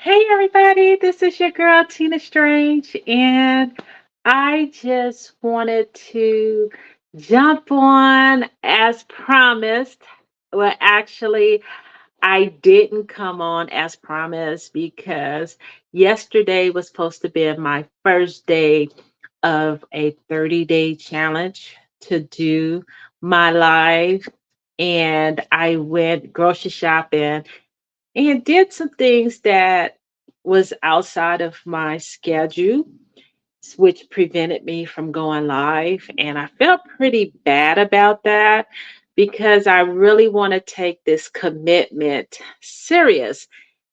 Hey everybody, this is your girl Tina Strange, and I just wanted to jump on as promised. Well, actually, I didn't come on as promised because yesterday was supposed to be my first day of a 30-day challenge to do my live, and I went grocery shopping and did some things that was outside of my schedule, which prevented me from going live. And I felt pretty bad about that because I really want to take this commitment serious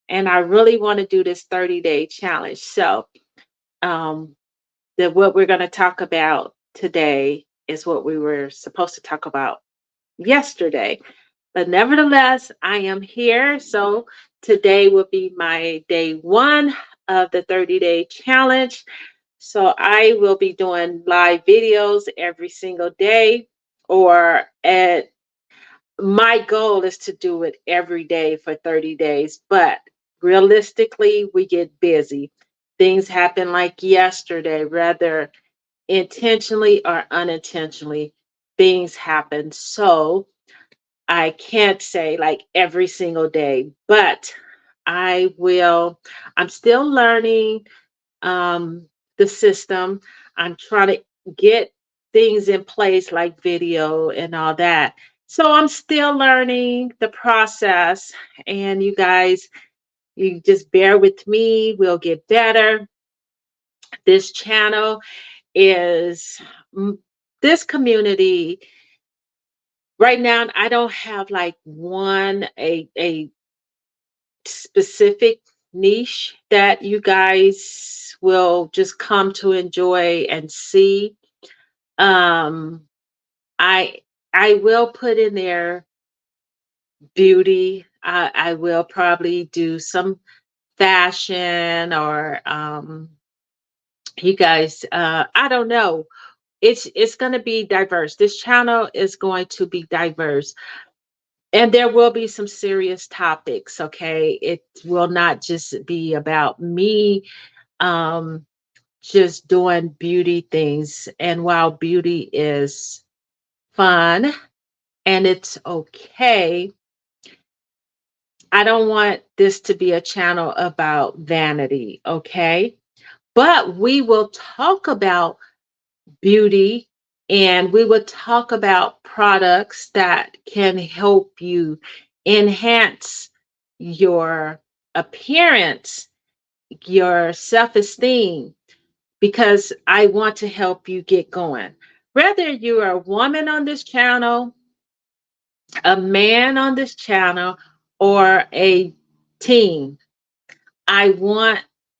and I really want to do this 30-day challenge. So, um, what we're going to talk about today is what we were supposed to talk about yesterday. But nevertheless, I am here. So today will be my day one of the 30-day challenge. So I will be doing live videos every single day, or at my goal is to do it every day for 30 days. But realistically, we get busy. Things happen like yesterday, whether intentionally or unintentionally, things happen. So I can't say like every single day, but I will. I'm still learning um, the system. I'm trying to get things in place like video and all that. So I'm still learning the process. And you guys, you just bear with me. We'll get better. This channel is this community right now. I don't have like one a specific niche that you guys will just come to enjoy and see. Um, I I will put in there beauty. I will probably do some fashion or you guys. I don't know. It's going to be diverse. This channel is going to be diverse. And there will be some serious topics, okay? It will not just be about me um, just doing beauty things. And while beauty is fun and it's okay, I don't want this to be a channel about vanity, okay? But we will talk about beauty and we will talk about products that can help you enhance your appearance, your self esteem, because I want to help you get going. Whether you are a woman on this channel, a man on this channel, or a teen, I want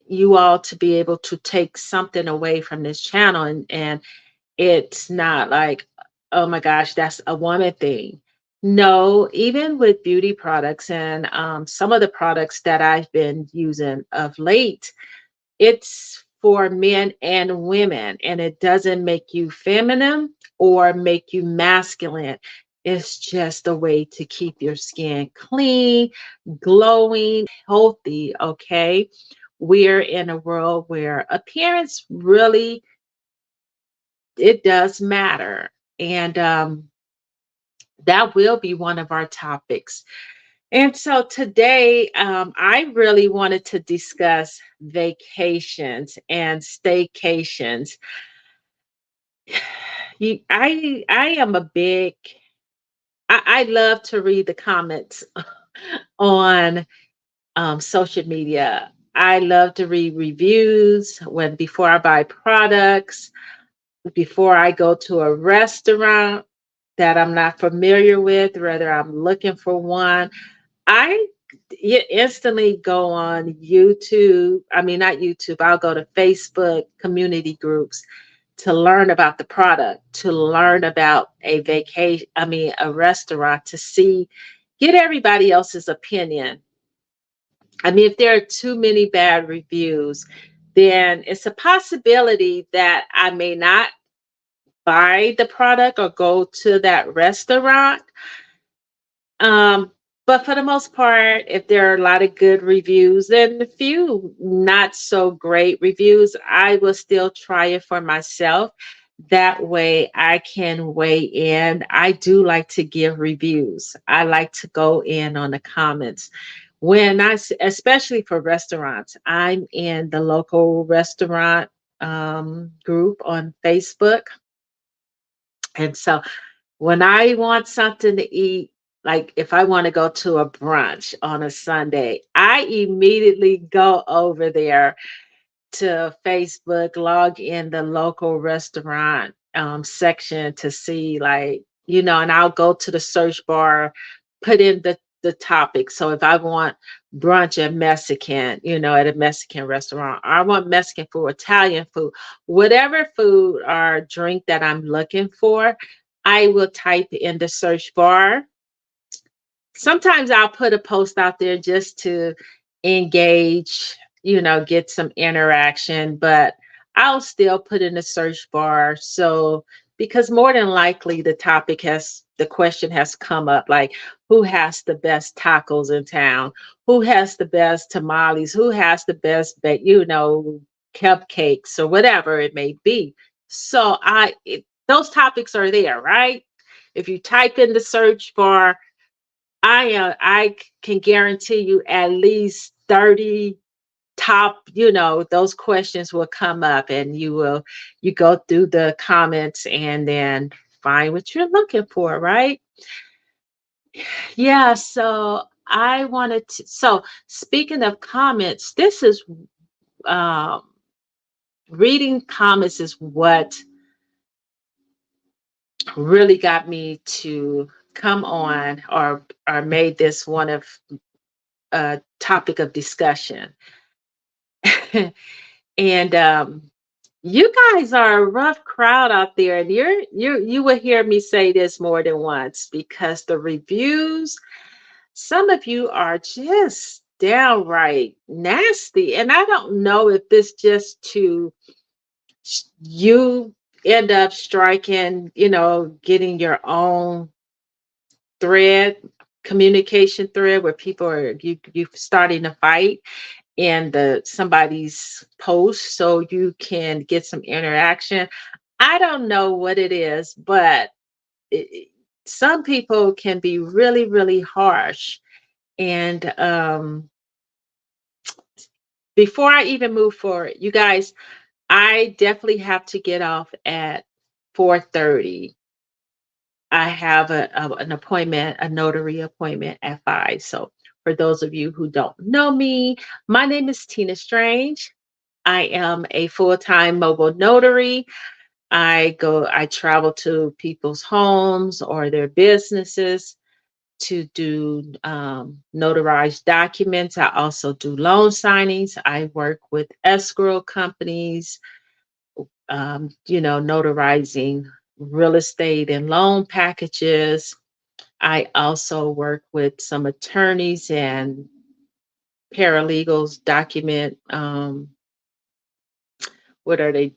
you all to be able to take something away from this channel, and it's not like, oh my gosh, that's a woman thing. No, even with beauty products and some of the products that I've been using of late, it's for men and women, and it doesn't make you feminine or make you masculine. It's just a way to keep your skin clean, glowing, healthy. Okay. We're in a world where appearance really it does matter. And that will be one of our topics. And so today, I really wanted to discuss vacations and staycations. I am a big, I love to read the comments on social media. I love to read reviews when before I buy products, before I go to a restaurant that I'm not familiar with, whether I'm looking for one. I instantly go on YouTube. I mean, not YouTube, I'll go to Facebook community groups to learn about the product, to learn about a vacation, I mean, a restaurant, to see, get everybody else's opinion. I mean, if there are too many bad reviews, then it's a possibility that I may not buy the product or go to that restaurant. Um, But for the most part, if there are a lot of good reviews and a few not so great reviews, I will still try it for myself. That way I can weigh in. I do like to give reviews. I like to go in on the comments. Especially for restaurants, I'm in the local restaurant group on Facebook. And so when I want something to eat, like if I want to go to a brunch on a Sunday, I immediately go over there to Facebook, log in the local restaurant section to see, like, and I'll go to the search bar, put in the topic. So if I want brunch at Mexican, at a Mexican restaurant, or I want Mexican food, Italian food, whatever food or drink that I'm looking for, I will type in the search bar. Sometimes I'll put a post out there just to engage, get some interaction, but I'll still put in the search bar. So, because more than likely the question has come up, like, who has the best tacos in town? Who has the best tamales? Who has the best, cupcakes or whatever it may be? So those topics are there, right? If you type in the search bar, I can guarantee you at least 30 top, those questions will come up, and you go through the comments and then find what you're looking for, right? Yeah, so speaking of comments, this is um reading comments is what really got me to come on, or made this one of a topic of discussion. And you guys are a rough crowd out there, and you will hear me say this more than once, because the reviews, some of you are just downright nasty, and I don't know if this just to you end up striking, getting your own thread, communication thread, where people are you starting to fight in somebody's post, so you can get some interaction. I don't know what it is, but some people can be really, really harsh. And before I even move forward, you guys, I definitely have to get off at 4:30. I have an appointment, a notary appointment at 5. So for those of you who don't know me, my name is Tina Strange. I am a full-time mobile notary. I travel to people's homes or their businesses to do notarized documents. I also do loan signings. I work with escrow companies, notarizing real estate and loan packages. I also work with some attorneys and paralegals, what are they?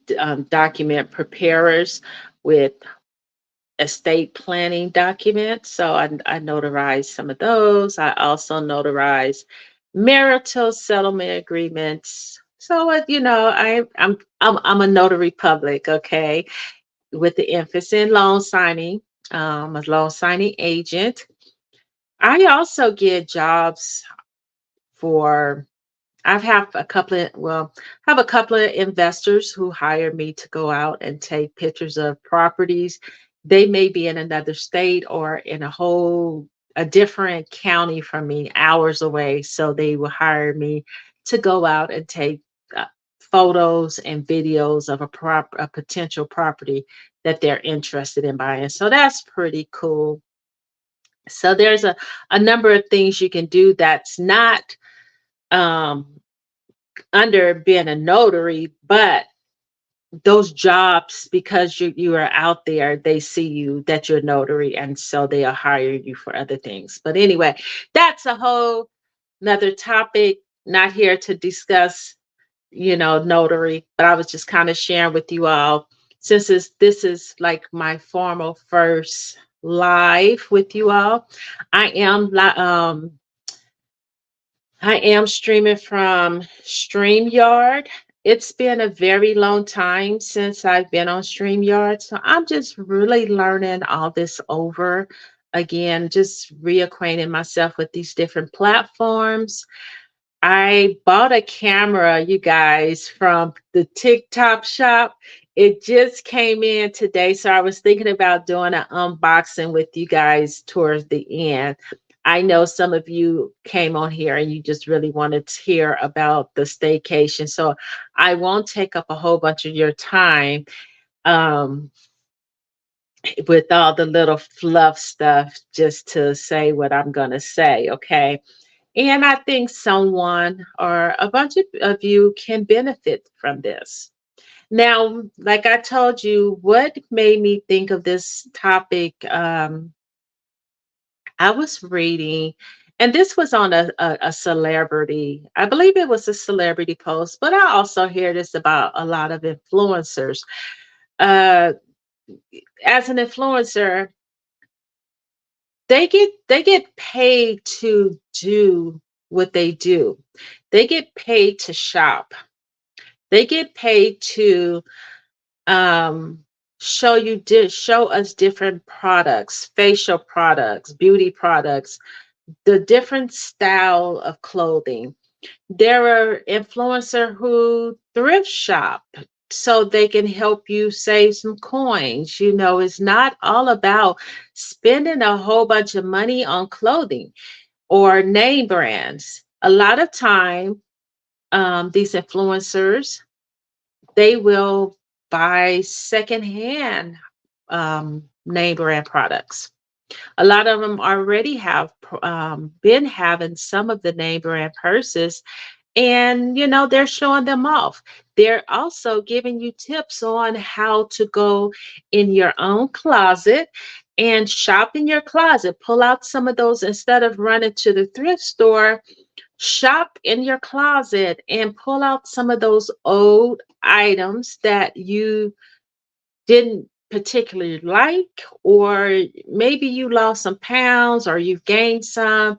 Document preparers with estate planning documents. So I notarize some of those. I also notarize marital settlement agreements. So I'm a notary public, okay, with the emphasis in loan signing. A loan signing agent. I also get jobs for have a couple of investors who hire me to go out and take pictures of properties. They may be in another state or in a different county from me, hours away. So they will hire me to go out and take uh, photos and videos of a potential property that they're interested in buying. So that's pretty cool. So there's a number of things you can do that's not um, under being a notary, but those jobs, because you are out there, they see you that you're a notary, and so they'll hire you for other things. But anyway, that's a whole another topic. Not here to discuss, notary, but I was just kind of sharing with you all, since this is like my formal first. live with you all. I am I am streaming from StreamYard. It's been a very long time since I've been on StreamYard, so I'm just really learning all this over again, just reacquainting myself with these different platforms. I bought a camera, you guys, from the TikTok shop. It just came in today, so I was thinking about doing an unboxing with you guys towards the end. I know some of you came on here and you just really wanted to hear about the staycation, so I won't take up a whole bunch of your time um, with all the little fluff stuff just to say what I'm going to say, okay? And I think someone or a bunch of you can benefit from this. Now, like I told you, what made me think of this topic? I was reading, and this was on a celebrity, I believe it was a celebrity post, but I also hear this about a lot of influencers. Uh, as an influencer, they get paid to do what they do. They get paid to shop. They get paid to um, show us different products, facial products, beauty products, the different style of clothing. There are influencers who thrift shop so they can help you save some coins. You know, it's not all about spending a whole bunch of money on clothing or name brands. A lot of time, these influencers, they will buy secondhand name brand products. A lot of them already have been having some of the name brand purses, and they're showing them off. They're also giving you tips on how to go in your own closet and shop in your closet. Pull out some of those instead of running to the thrift store. Shop in your closet and pull out some of those old items that you didn't particularly like, or maybe you lost some pounds or you've gained some.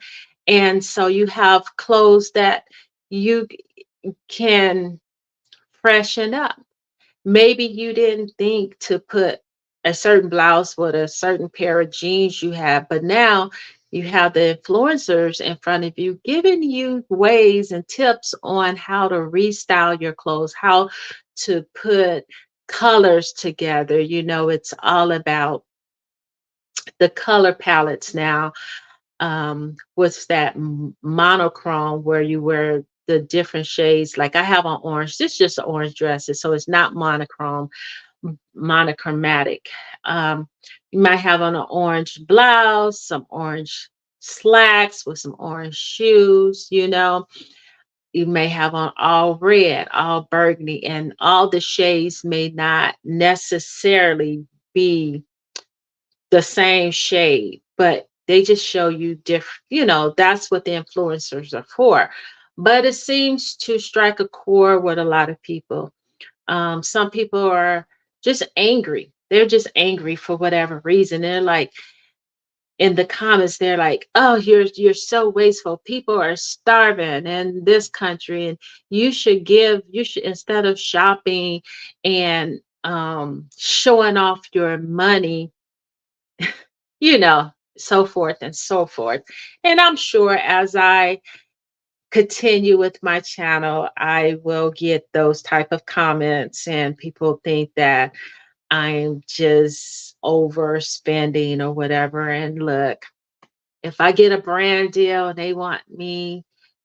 And so you have clothes that you can freshen up. Maybe you didn't think to put a certain blouse with a certain pair of jeans you have, but now you have the influencers in front of you giving you ways and tips on how to restyle your clothes, how to put colors together. It's all about the color palettes now. What's that monochrome where you wear the different shades? Like I have on orange. This is just orange dresses, so it's not monochrome, monochromatic. Um, you might have on an orange blouse, some orange slacks with some orange shoes. You may have on all red, all burgundy, and all the shades may not necessarily be the same shade, but they just show you different, that's what the influencers are for. But it seems to strike a chord with a lot of people. Some people are just angry. They're just angry for whatever reason. They're like, in the comments, they're like, "Oh, you're so wasteful. People are starving in this country, and you should, instead of shopping and showing off your money, so forth and so forth." And I'm sure as I continue with my channel, I will get those type of comments, and people think that I'm just overspending or whatever. And look, if I get a brand deal and they want me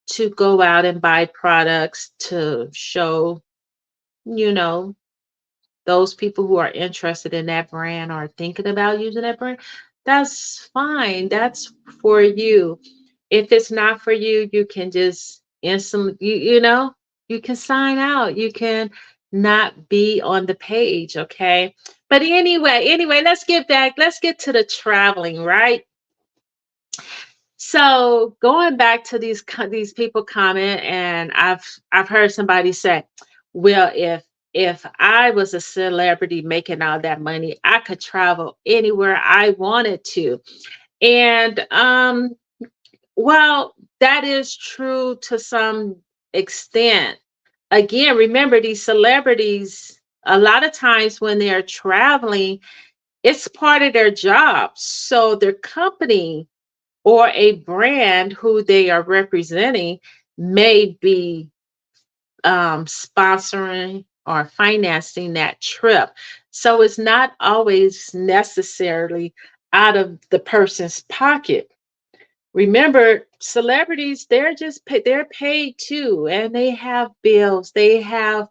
to go out and buy products to show, you know, those people who are interested in that brand or thinking about using that brand, that's fine. That's for you. If it's not for you, you can just instantly, you can sign out. You can not be on the page, okay? But anyway, let's get to the traveling, right? So going back to these people comment, and I've heard somebody say, well, if I was a celebrity making all that money, I could travel anywhere I wanted to. And well, that is true to some extent. Again, remember these celebrities, a lot of times when they're traveling, it's part of their job. So their company or a brand who they are representing may be sponsoring or financing that trip. So it's not always necessarily out of the person's pocket. Remember, celebrities, they're paid too, and they have bills. They have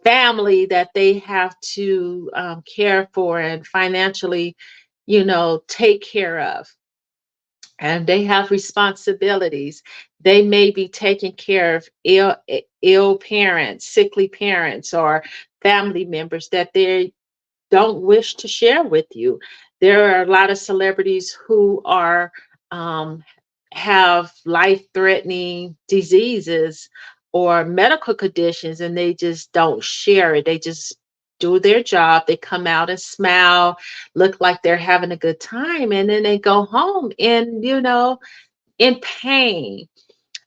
family that they have to care for and financially, take care of, and they have responsibilities. They may be taking care of ill parents, sickly parents, or family members that they don't wish to share with you. There are a lot of celebrities who are um, have life-threatening diseases or medical conditions, and they just don't share it. They just do their job. They come out and smile, look like they're having a good time, and then they go home and in pain.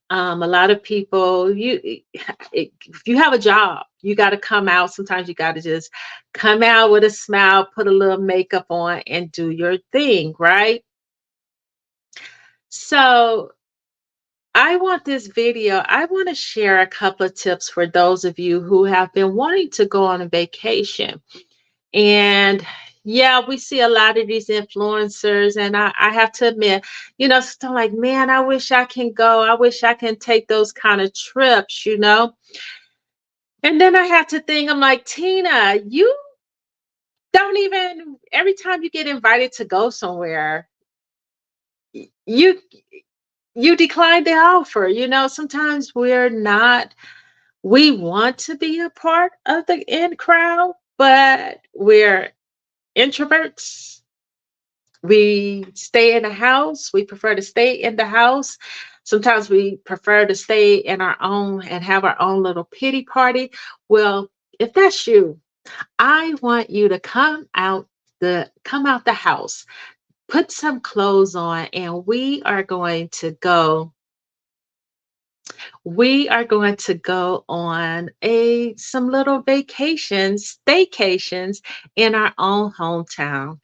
A lot of people, if you have a job, you got to come out. Sometimes you got to just come out with a smile, put a little makeup on, and do your thing, right? So, I want to share a couple of tips for those of you who have been wanting to go on a vacation. And yeah, we see a lot of these influencers, and I have to admit, still like, man, I wish I can go. I wish I can take those kind of trips. And then I have to think, I'm like, Tina, you don't even, every time you get invited to go somewhere, you you decline the offer. Sometimes we want to be a part of the in crowd, but we're introverts. We stay in the house. We prefer to stay in the house. Sometimes we prefer to stay in our own and have our own little pity party. Well, if that's you, I want you to come out the house, put some clothes on, and we are going to go on a some little vacations, staycations in our own hometown.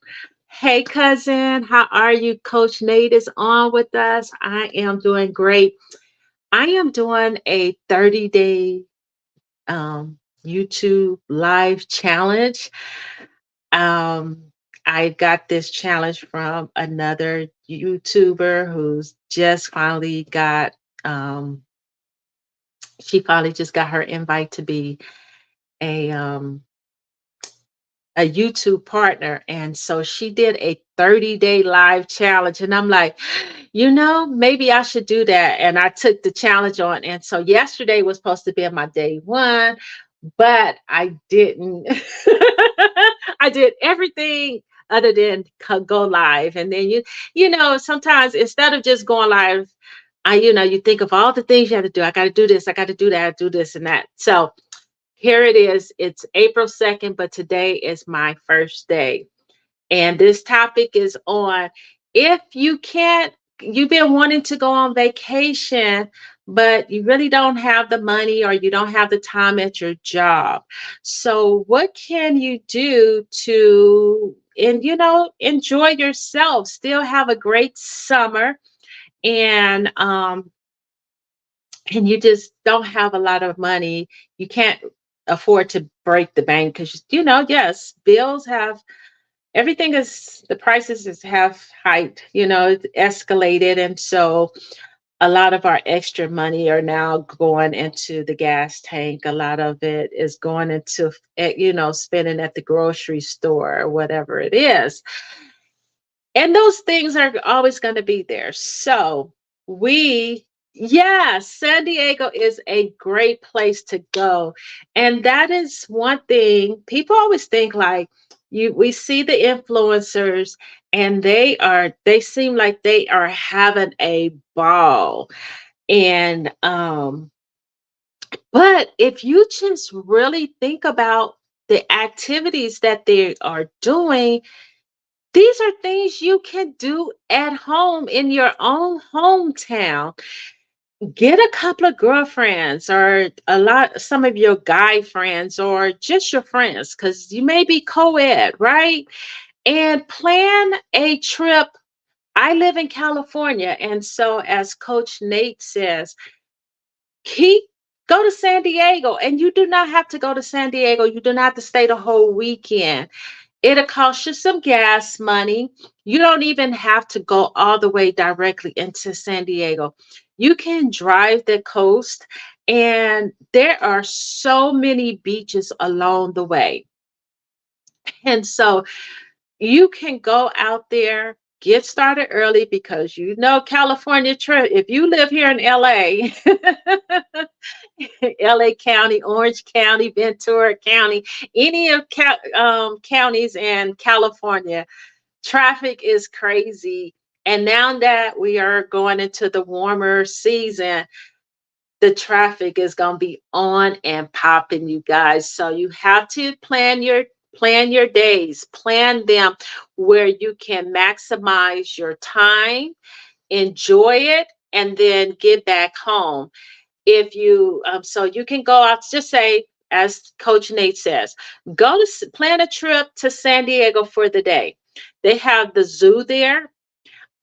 Hey, cousin, how are you? Coach Nate is on with us. I am doing great. I am doing a 30-day YouTube live challenge. Um, I got this challenge from another YouTuber who's just finally got, um, she finally just got her invite to be a um, a YouTube partner. And so she did a 30-day live challenge. And I'm like, maybe I should do that. And I took the challenge on. And so yesterday was supposed to be my day one, but I didn't. I did everything other than go live. And then sometimes instead of just going live, you think of all the things you have to do. I got to do this. I got to do that. Do this and that. So here it is. It's April 2nd, but today is my first day. And this topic is on if you've been wanting to go on vacation, but you really don't have the money or you don't have the time at your job. So, what can you do enjoy yourself, still have a great summer, and you just don't have a lot of money. You can't afford to break the bank because yes, bills have everything is the prices is have hiked, it's escalated. And so a lot of our extra money are now going into the gas tank. A lot of it is going into spending at the grocery store or whatever it is. And those things are always going to be there. So yeah, San Diego is a great place to go. And that is one thing people always think like we see the influencers and they seem like they are having a ball. And But if you just really think about the activities that they are doing, these are things you can do at home in your own hometown. Get a couple of girlfriends or some of your guy friends or just your friends, because you may be co-ed, right? And plan a trip. I live in California, and so as Coach Nate says, keep go to San Diego, and you do not have to go to San Diego. You do not have to stay the whole weekend. It'll cost you some gas money. You don't even have to go all the way directly into San Diego. You can drive the coast, and there are so many beaches along the way. And so you can go out there, get started early, because you know California trip. If you live here in LA, LA County, Orange County, Ventura County, any of counties in California, traffic is crazy. And now that we are going into the warmer season, the traffic is going to be on and popping, you guys. So you have to plan your days, plan them where you can maximize your time, enjoy it, and then get back home. If you so you can go out, just say, as Coach Nate says, plan a trip to San Diego for the day. They have the zoo there,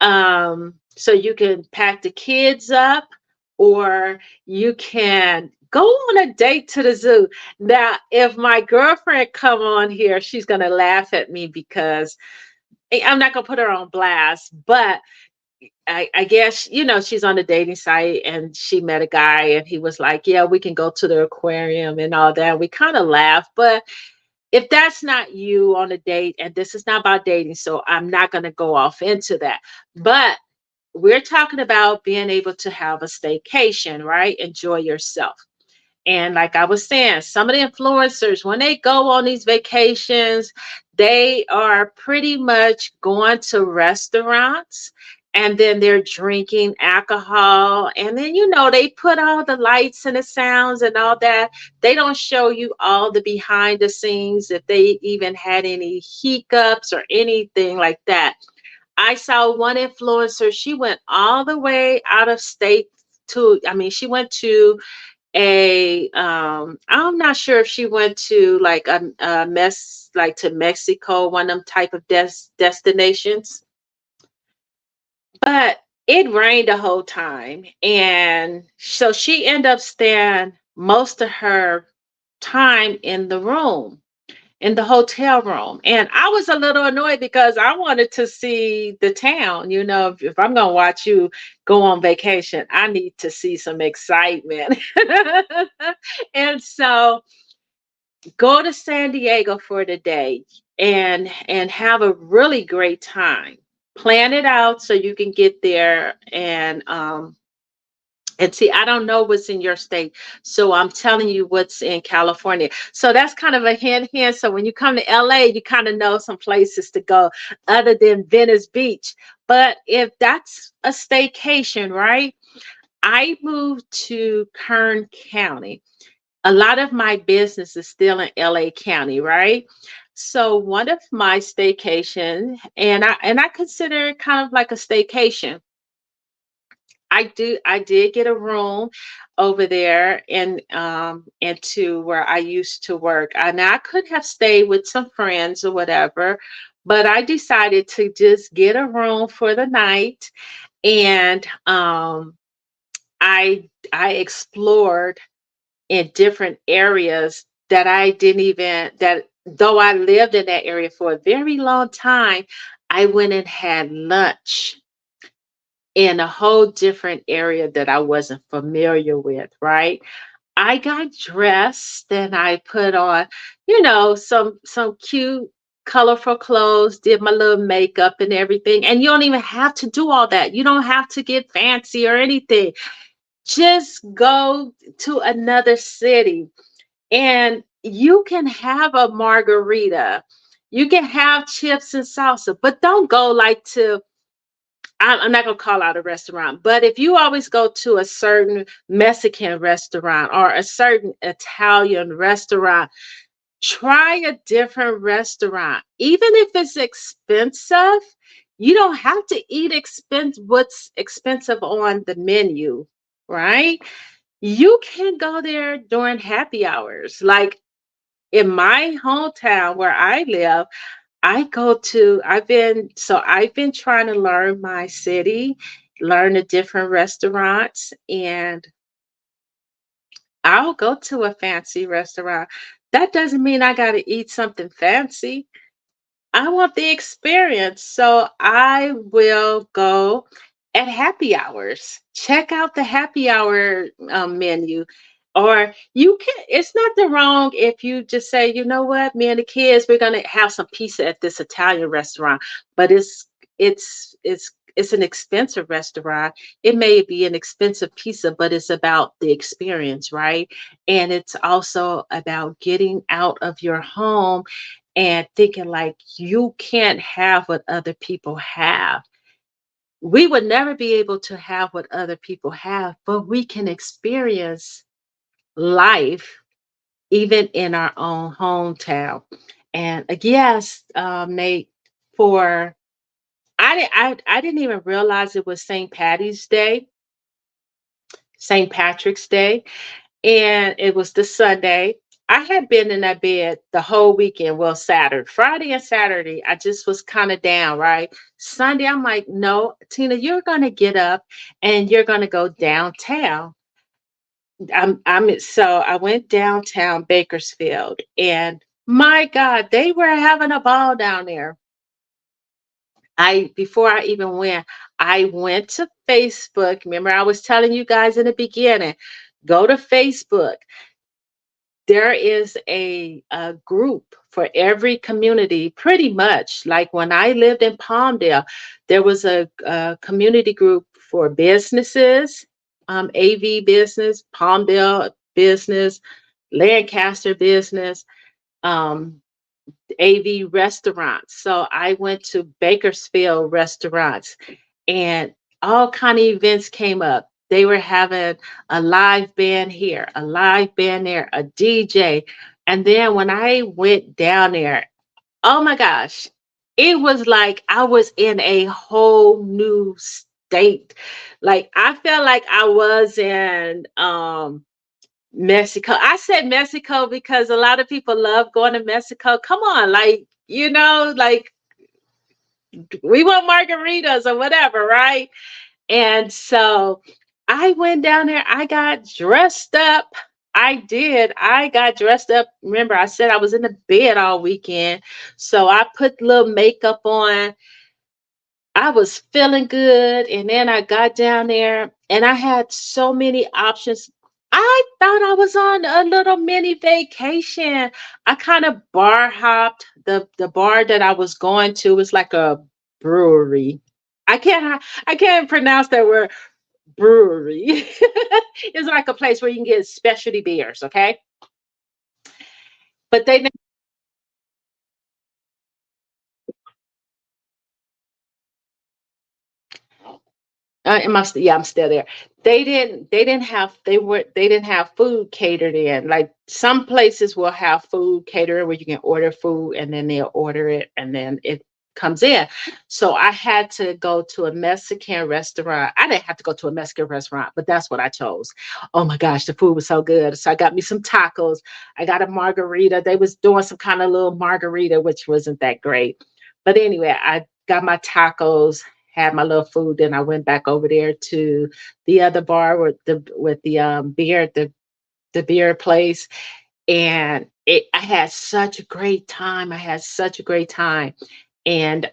so you can pack the kids up, or you can go on a date to the zoo. Now, if my girlfriend come on here, she's gonna laugh at me because I'm not gonna put her on blast, but I guess, she's on the dating site and she met a guy and he was like, yeah, we can go to the aquarium and all that. We kind of laughed, but if that's not you on a date, and this is not about dating, so I'm not going to go off into that. But we're talking about being able to have a staycation, right? Enjoy yourself. And like I was saying, some of the influencers, when they go on these vacations, they are pretty much going to restaurants, and then they're drinking alcohol. And then, they put all the lights and the sounds and all that. They don't show you all the behind the scenes, if they even had any hiccups or anything like that. I saw one influencer, she went all the way out of state she went to I'm not sure if she went to like a mess like to Mexico, one of them type of destinations, but it rained the whole time, and so she ended up staying most of her time in the hotel room. And I was a little annoyed because I wanted to see the town. If I'm going to watch you go on vacation, I need to see some excitement. And so go to San Diego for the day and have a really great time. Plan it out so you can get there and see, I don't know what's in your state, so I'm telling you what's in California. So that's kind of a hint. So when you come to LA, you kind of know some places to go other than Venice Beach. But if that's a staycation, right? I moved to Kern County. A lot of my business is still in LA County, right? So one of my staycation, and I consider it kind of like a staycation. I did get a room over there into where I used to work. And I could have stayed with some friends or whatever, but I decided to just get a room for the night. And I explored in different areas that I didn't even that though I lived in that area for a very long time, I went and had lunch in a whole different area that I wasn't familiar with, right? I got dressed and I put on, some cute, colorful clothes, did my little makeup and everything. And you don't even have to do all that. You don't have to get fancy or anything. Just go to another city and you can have a margarita. You can have chips and salsa, but don't go like to I'm not gonna call out a restaurant, but if you always go to a certain Mexican restaurant or a certain Italian restaurant, try a different restaurant. Even if it's expensive, you don't have to eat what's expensive on the menu, right? You can go there during happy hours. Like in my hometown where I live, I've been trying to learn my city, learn the different restaurants, and I'll go to a fancy restaurant. That doesn't mean I got to eat something fancy. I want the experience. So I will go at happy hours. Check out the happy hour menu. Or you can, it's not the wrong if you just say, you know what, me and the kids, we're gonna have some pizza at this Italian restaurant, but it's an expensive restaurant. It may be an expensive pizza, but it's about the experience, right? And it's also about getting out of your home and thinking like you can't have what other people have. We would never be able to have what other people have, but we can experience life even in our own hometown. And yes, Nate, for I didn't even realize it was St. Patty's Day, St. Patrick's Day, and it was the Sunday. I had been in that bed the whole weekend. Well, Saturday, Friday, and Saturday, I just was kind of down, right? Sunday, I'm like, no, Tina, you're gonna get up and you're gonna go downtown. So I went downtown Bakersfield, and my God, they were having a ball down there. I before I even went, I went to Facebook. Remember, I was telling you guys in the beginning, go to Facebook. There is a group for every community, pretty much. Like when I lived in Palmdale, there was a community group for businesses, AV business, Palmdale business, Lancaster business, um, AV restaurants. So I went to Bakersfield restaurants, and all kind of events came up. They were having a live band here, a live band there, a DJ. And then when I went down there, oh my gosh, it was like I was in a whole new state. Like I felt like I was in Mexico. I said Mexico because a lot of people love going to Mexico. Come on, like, like we want margaritas or whatever, right? And so I went down there. I got dressed up. I did. I got dressed up. Remember, I said I was in the bed all weekend. So I put little makeup on. I was feeling good. And then I got down there and I had so many options. I thought I was on a little mini vacation. I kind of bar hopped. The bar that I was going to was like a brewery. I can't pronounce that word, brewery. It's like a place where you can get specialty beers, okay? But they am I yeah, I'm still there. They didn't have food catered in. Like some places will have food catered where you can order food and then they'll order it and then it comes in. So I had to go to a Mexican restaurant. I didn't have to go to a Mexican restaurant, but that's what I chose. Oh my gosh, the food was so good. So I got me some tacos. I got a margarita. They was doing some kind of little margarita, which wasn't that great. But anyway, I got my tacos, had my little food. Then I went back over there to the other bar with the beer, the beer place, and I had such a great time. I had such a great time, and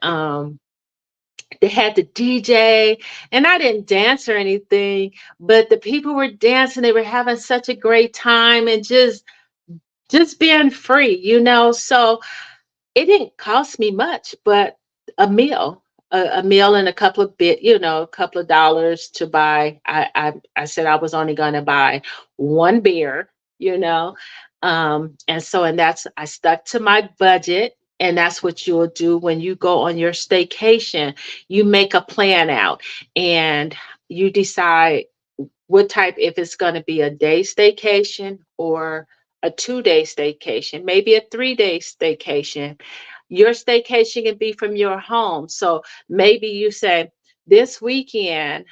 they had the DJ, and I didn't dance or anything, but the people were dancing. They were having such a great time, and just being free, So it didn't cost me much, but a meal, a meal and a couple of a couple of dollars to buy. I said I was only going to buy one beer, and that's I stuck to my budget, And that's what you'll do when you go on your staycation. You make a plan out and you decide what type, if it's going to be a day staycation or a 2 day staycation, maybe a 3 day staycation. Your staycation can be from your home. So maybe you say, this weekend,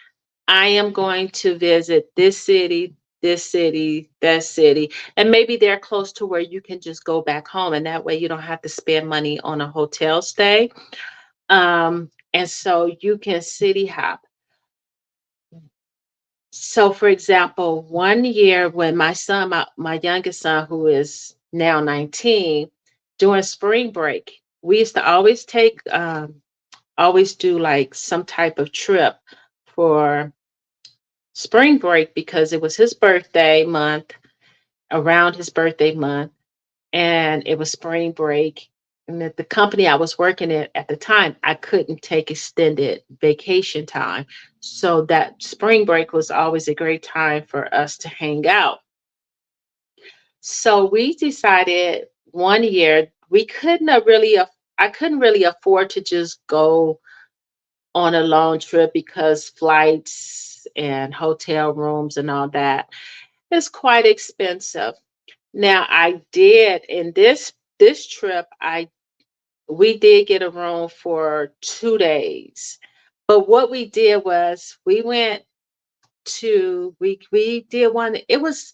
I am going to visit this city, that city. And maybe they're close to where you can just go back home. And that way you don't have to spend money on a hotel stay. And so you can city hop. So, for example, one year when my son, my youngest son, who is now 19, during spring break, we used to always do like some type of trip for spring break because it was his birthday month, around his birthday month, and it was spring break. And at the company I was working at the time, I couldn't take extended vacation time. So that spring break was always a great time for us to hang out. So we decided one year we couldn't really, I couldn't really afford to just go on a long trip because flights and hotel rooms and all that is quite expensive. Now I did in this trip, I we did get a room for 2 days. But what we did was we went to we did one. It was,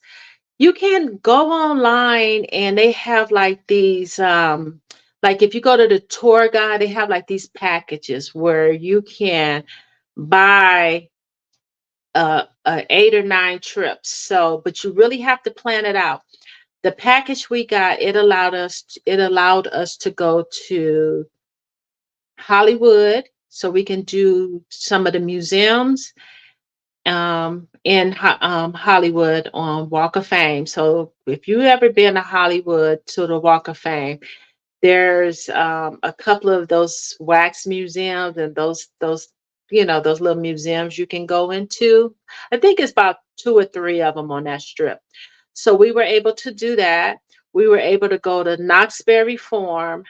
you can go online and they have like these like if you go to the tour guide, they have like these packages where you can buy 8 or 9 trips. So, but you really have to plan it out. The package we got, it allowed us to go to Hollywood, so we can do some of the museums in Hollywood on Walk of Fame. So if you ever been to Hollywood to the Walk of Fame, there's a couple of those wax museums and those those little museums you can go into. I think it's about 2 or 3 of them on that strip. So we were able to do that. We were able to go to Knoxbury Farm.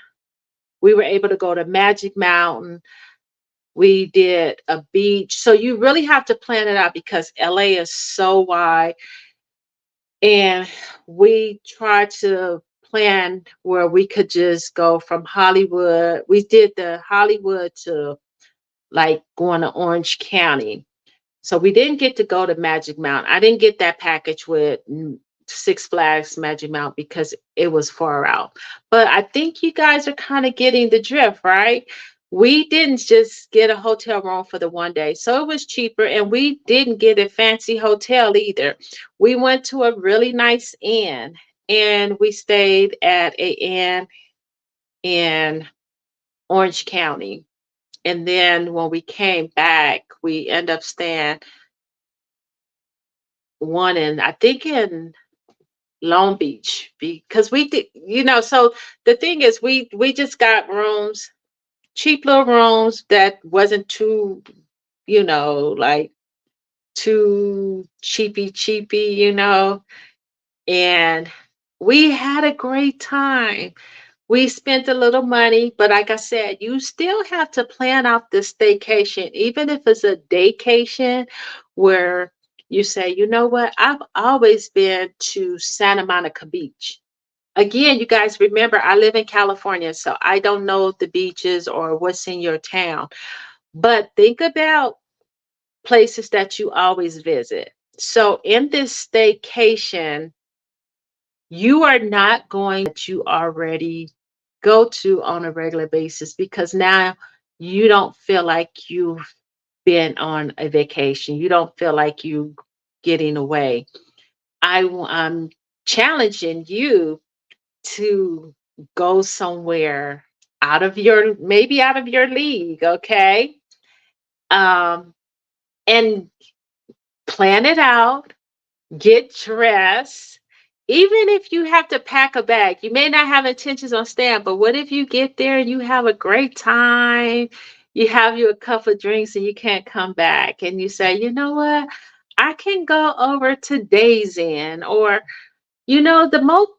We were able to go to Magic Mountain. We did a beach. So you really have to plan it out because LA is so wide. And we tried to plan where we could just go from Hollywood. We did the Hollywood to like going to Orange County. So we didn't get to go to Magic Mountain. I didn't get that package with Six Flags Magic Mountain because it was far out. But I think you guys are kind of getting the drift, right? We didn't just get a hotel room for the one day. So it was cheaper and we didn't get a fancy hotel either. We went to a really nice inn and we stayed at a inn in Orange County. And then when we came back, we end up staying one in, I think in Long Beach because we did, so the thing is we just got rooms, cheap little rooms that wasn't too, like too cheapy, and we had a great time. We spent a little money, but like I said, you still have to plan out this staycation, even if it's a daycation where you say, you know what, I've always been to Santa Monica Beach. Again, you guys remember, I live in California, so I don't know the beaches or what's in your town. But think about places that you always visit. So in this staycation, you are not going to you already go to on a regular basis because now you don't feel like you've been on a vacation. You don't feel like you getting away. I'm challenging you to go somewhere out of your, maybe out of your league, okay? Um, and plan it out, get dressed. Even if you have to pack a bag, you may not have intentions on staying, but what if you get there and you have a great time? You have you a couple of drinks and you can't come back, and you say, you know what? I can go over to Days Inn, or the most.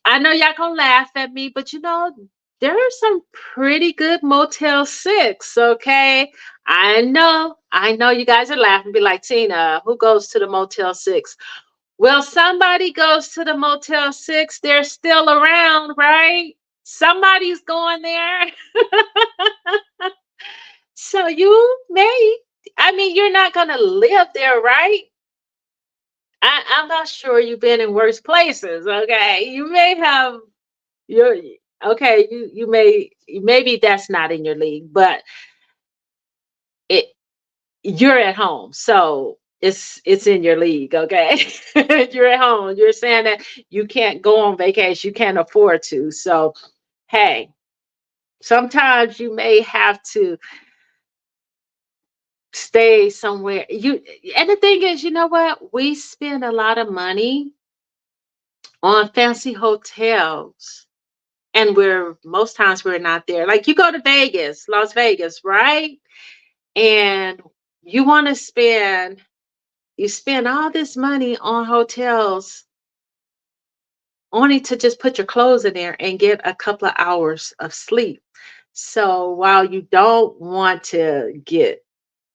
I know y'all gonna laugh at me, but there are some pretty good Motel 6, okay? I know you guys are laughing, be like, Tina, who goes to the Motel 6? Well, somebody goes to the Motel 6, they're still around, right? Somebody's going there. So you may, I mean, you're not going to live there, right? I'm not sure you've been in worse places, okay? You may have your, okay, you may, maybe that's not in your league, but it, you're at home, so it's in your league, okay? You're at home. You're saying that you can't go on vacation, you can't afford to. So, hey, sometimes you may have to stay somewhere. You and the thing is, you know what? We spend a lot of money on fancy hotels, and we're most times we're not there. Like you go to Vegas, Las Vegas, right? And you want to spend you spend all this money on hotels only to just put your clothes in there and get a couple of hours of sleep. So while you don't want to get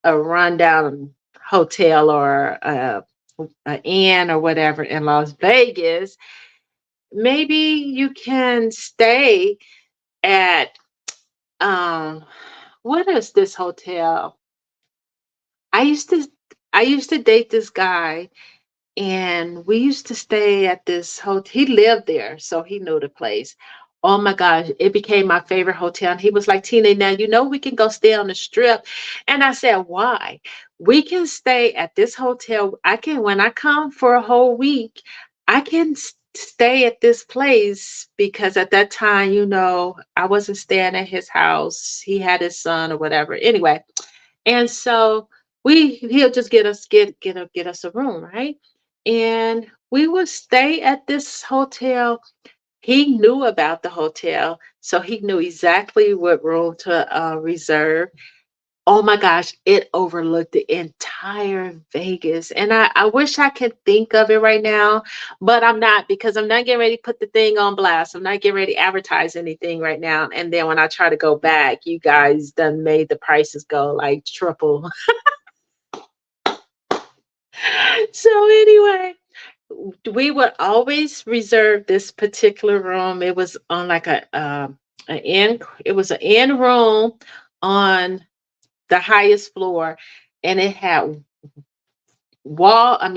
a rundown hotel or a inn or whatever in Las Vegas, maybe you can stay at um what is this hotel? I used to I used to date this guy, and we used to stay at this hotel. He lived there, so he knew the place. Oh my gosh, it became my favorite hotel. And he was like, Tina, now you know we can go stay on the strip. And I said, why? We can stay at this hotel. I can, when I come for a whole week, I can stay at this place because at that time, I wasn't staying at his house. He had his son or whatever. Anyway, and so he'll just get us a room, right? And we would stay at this hotel. He knew about the hotel, so he knew exactly what room to reserve. Oh my gosh, it overlooked the entire Vegas. And I wish I could think of it right now, but I'm not, because I'm not getting ready to put the thing on blast. I'm not getting ready to advertise anything right now. And then when I try to go back, you guys done made the prices go like triple. So anyway, we would always reserve this particular room. It was on like an in it was an in room on the highest floor, and it had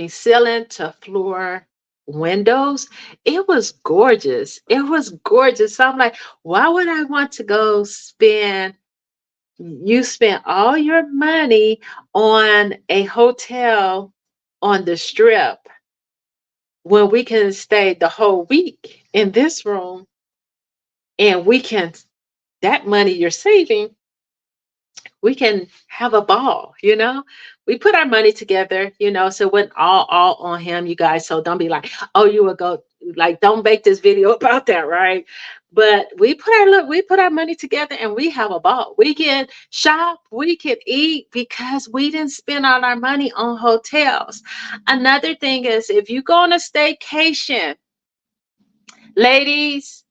ceiling to floor windows. It was gorgeous. It was gorgeous. So I'm like, why would I want to go spend you spent all your money on a hotel on the strip when we can stay the whole week in this room, and we can, that money you're saving, we can have a ball. We put our money together, so it wasn't all on him, you guys. So don't be like, oh, you would go, like, don't make this video about that, right? But we put our money together, and we have a ball. We can shop, we can eat, because we didn't spend all our money on hotels. Another thing is, if you go on a staycation, ladies,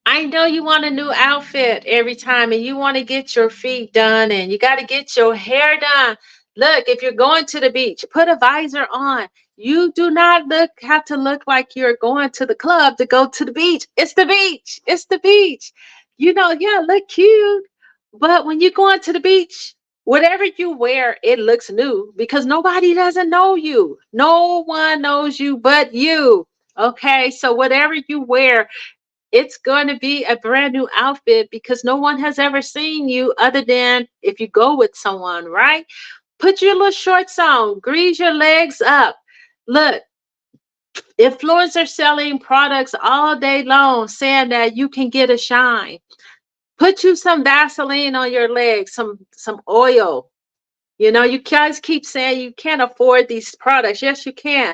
I know you want a new outfit every time, and you want to get your feet done, and you got to get your hair done. Look, if you're going to the beach, put a visor on. You do not have to look like you're going to the club to go to the beach. It's the beach. It's the beach. Yeah, look cute. But when you're going to the beach, whatever you wear, it looks new, because nobody doesn't know you. No one knows you but you. Okay, so whatever you wear, it's going to be a brand new outfit, because no one has ever seen you other than if you go with someone, right? Put your little shorts on, grease your legs up. Look, influencers selling products all day long saying that you can get a shine. Put you some Vaseline on your legs, some oil. You guys keep saying you can't afford these products. Yes, you can.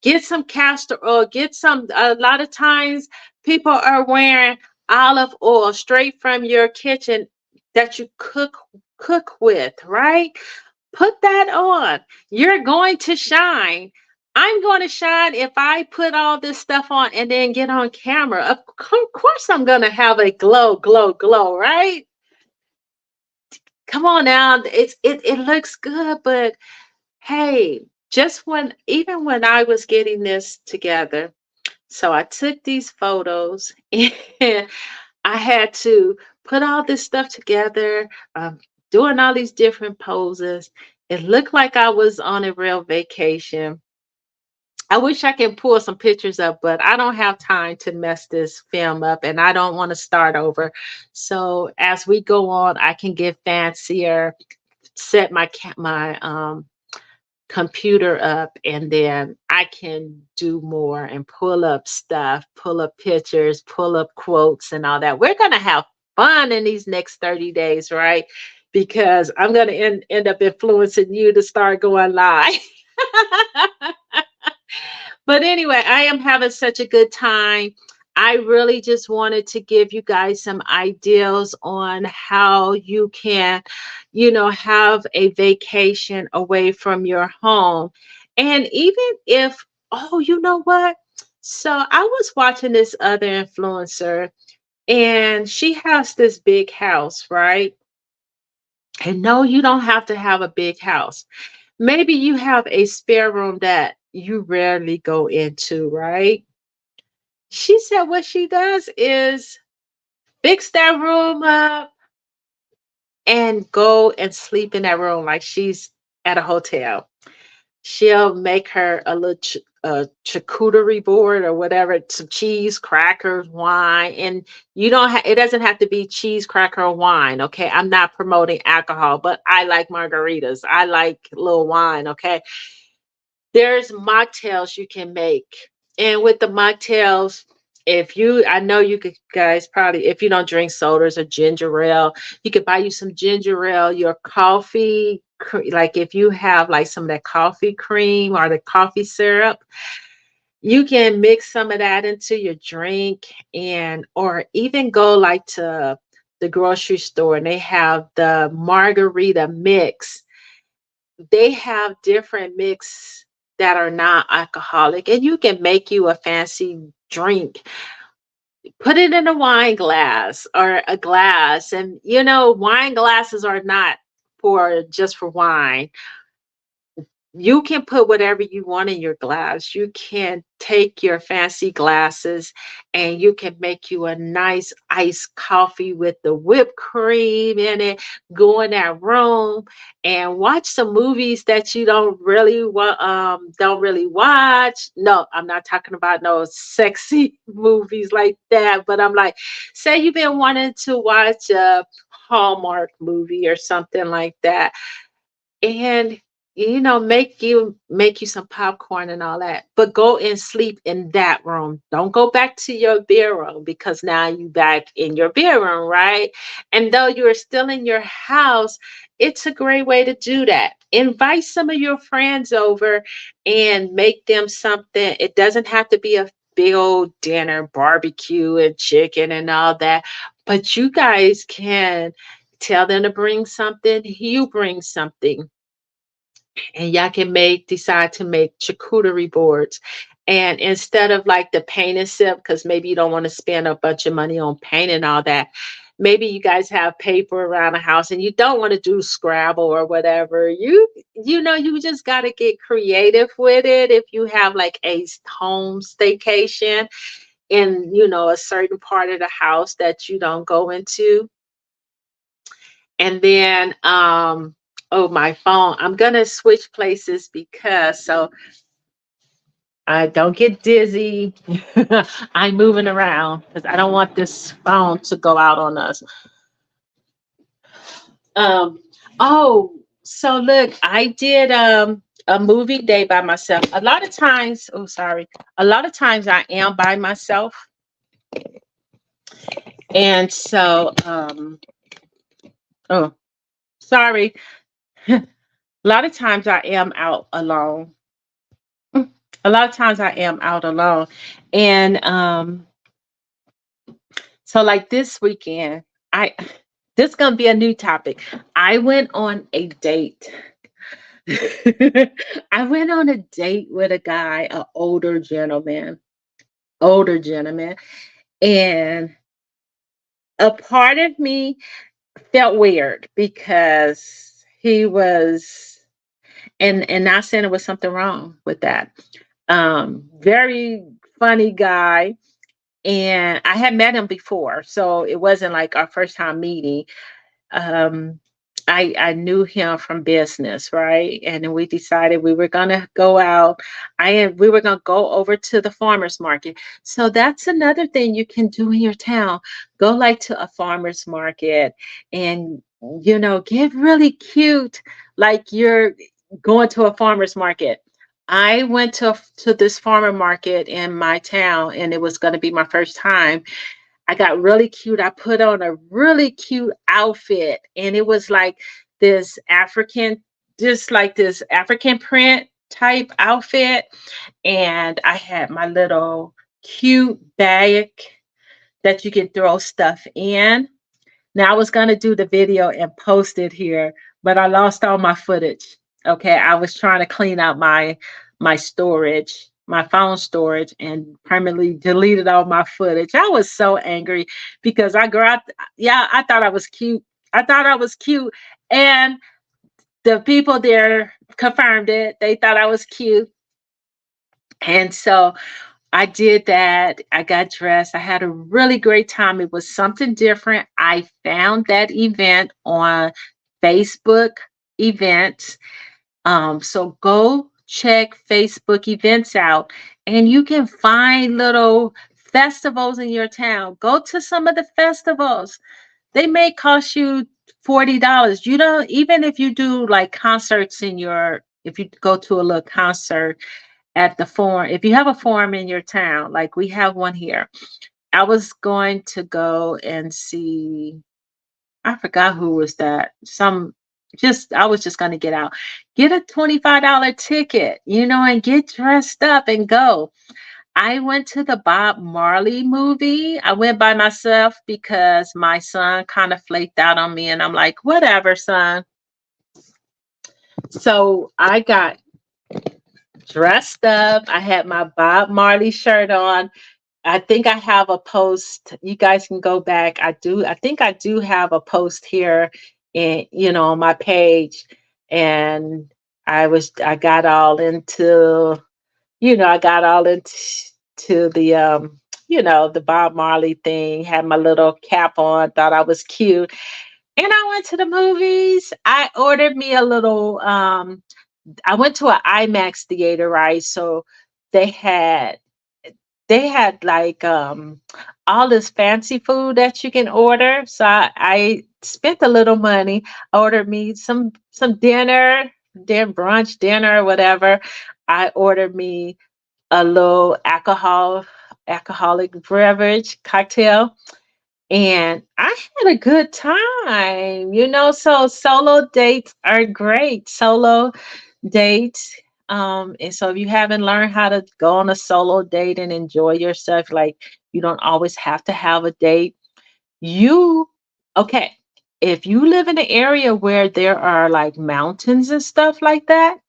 Get some castor oil. A lot of times people are wearing olive oil straight from your kitchen that you cook with, right? Put that on. You're going to shine. I'm going to shine if I put all this stuff on and then get on camera. Of course, I'm going to have a glow, glow, glow, right? Come on now. It looks good, but hey, just even when I was getting this together, so I took these photos and I had to put all this stuff together, doing all these different poses. It looked like I was on a real vacation. I wish I could pull some pictures up, but I don't have time to mess this film up and I don't want to start over. So as we go on, I can get fancier, set my computer up, and then I can do more and pull up stuff, pull up pictures, pull up quotes and all that. We're going to have fun in these next 30 days, right? Because I'm going to end up influencing you to start going live. But anyway, I am having such a good time. I really just wanted to give you guys some ideas on how you can, have a vacation away from your home. And even if, oh, you know what? So I was watching this other influencer and she has this big house, right? And no, you don't have to have a big house. Maybe you have a spare room that you rarely go into, right? She said what she does is fix that room up and go and sleep in that room like she's at a hotel. She'll make her a little charcuterie board or whatever, some cheese, crackers, wine, and you don't. It doesn't have to be cheese, cracker, or wine. Okay, I'm not promoting alcohol, but I like margaritas. I like a little wine. Okay, there's mocktails you can make. And with the mocktails, I know you could guys probably, if you don't drink sodas or ginger ale, you could buy you some ginger ale, your coffee, like if you have like some of that coffee cream or the coffee syrup, you can mix some of that into your drink, and or even go like to the grocery store and they have the margarita mix. They have different mix that are non-alcoholic, and you can make you a fancy drink. Put it in a wine glass or a glass, and wine glasses are not for just for wine. You can put whatever you want in your glass. You can take your fancy glasses and you can make you a nice iced coffee with the whipped cream in it. Go in that room and watch some movies that you don't really watch. No, I'm not talking about no sexy movies like that, but I'm like, say you've been wanting to watch a Hallmark movie or something like that, and make you some popcorn and all that, but go and sleep in that room. Don't go back to your bedroom, because now you back in your bedroom, right? And though you're still in your house, it's a great way to do that. Invite some of your friends over and make them something. It doesn't have to be a big old dinner, barbecue and chicken and all that, but you guys can tell them to bring something, you bring something, and y'all can decide to make charcuterie boards. And instead of like the paint and sip, because maybe you don't want to spend a bunch of money on paint and all that, maybe you guys have paper around the house and you don't want to do Scrabble or whatever. You just got to get creative with it. If you have like a home staycation in a certain part of the house that you don't go into. And then oh, my phone. I'm gonna switch places because so I don't get dizzy. I'm moving around because I don't want this phone to go out on us. Um, oh, so look, I did a movie day by myself. A lot of times, oh sorry, a lot of times I am by myself. And so oh sorry. A lot of times I am out alone. A lot of times I am out alone. And so like this weekend, I this is gonna be a new topic. I went on a date. I went on a date with a guy, an older gentleman, and a part of me felt weird because he was, and not saying there was something wrong with that. Very funny guy, and I had met him before, so it wasn't like our first time meeting. um I knew him from business, right? And then we decided we were gonna go out. We were gonna go over to the farmers market. So that's another thing you can do in your town. Go like to a farmers market and get really cute, like you're going to a farmers market. I went to this farmer market in my town, and it was going to be my first time. I got really cute. I put on a really cute outfit, and it was like this African, just like this African print type outfit. And I had my little cute bag that you can throw stuff in. Now I was gonna do the video and post it here, but I lost all my footage. Okay, I was trying to clean out my storage, my phone storage, and permanently deleted all my footage. I was so angry because yeah, I thought I was cute. I thought I was cute, and the people there confirmed it. They thought I was cute, and so I did that. I got dressed. I had a really great time. It was something different. I found that event on Facebook events. So go check Facebook events out, and you can find little festivals in your town. Go to some of the festivals. They may cost you $40. You don't, even if you do like concerts if you go to a little concert at the forum, if you have a forum in your town, like we have one here. I was going to go and see, I forgot who was that. I was just going to get out, get a $25 ticket, and get dressed up and go. I went to the Bob Marley movie. I went by myself because my son kind of flaked out on me, and I'm like, whatever, son. So I got dressed up. I had my Bob Marley shirt on. I think I have a post. You guys can go back. I think I do have a post here on my page. And I got all into, I got all into the Bob Marley thing, had my little cap on, thought I was cute. And I went to the movies. I ordered me a little I went to an IMAX theater, right? So they had they had like all this fancy food that you can order. So I spent a little money. I ordered me some dinner, brunch dinner, whatever. I ordered me a little alcoholic beverage cocktail, and I had a good time. So solo dates are great. Solo dates. And so if you haven't learned how to go on a solo date and enjoy yourself, like you don't always have to have a date. You okay. If you live in an area where there are like mountains and stuff like that,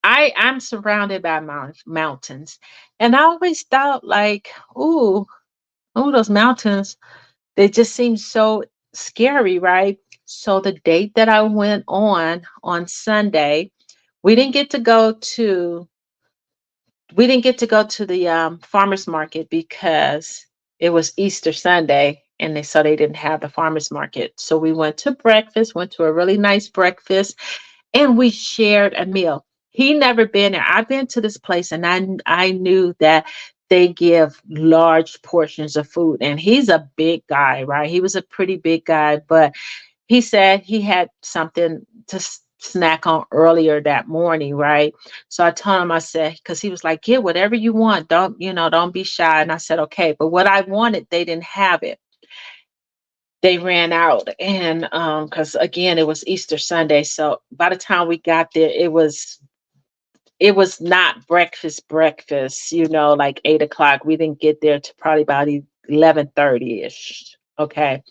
I'm surrounded by mountains. And I always thought like, ooh, those mountains, they just seem so scary, right? So the date that I went on Sunday, we didn't get to go to we didn't get to go to the farmers market because it was Easter Sunday, and they didn't have the farmers market. So we went to breakfast, went to a really nice breakfast, and we shared a meal. He never been there. I've been to this place, and I knew that they give large portions of food. And he's a big guy, right? He was a pretty big guy, but he said he had something to snack on earlier that morning, right? So I told him, I said, because he was like, get whatever you want. Don't be shy. And I said, okay. But what I wanted, they didn't have it. They ran out. And because again, it was Easter Sunday. So by the time we got there, it was not breakfast, like 8 o'clock. We didn't get there to probably about 11:30 ish. Okay.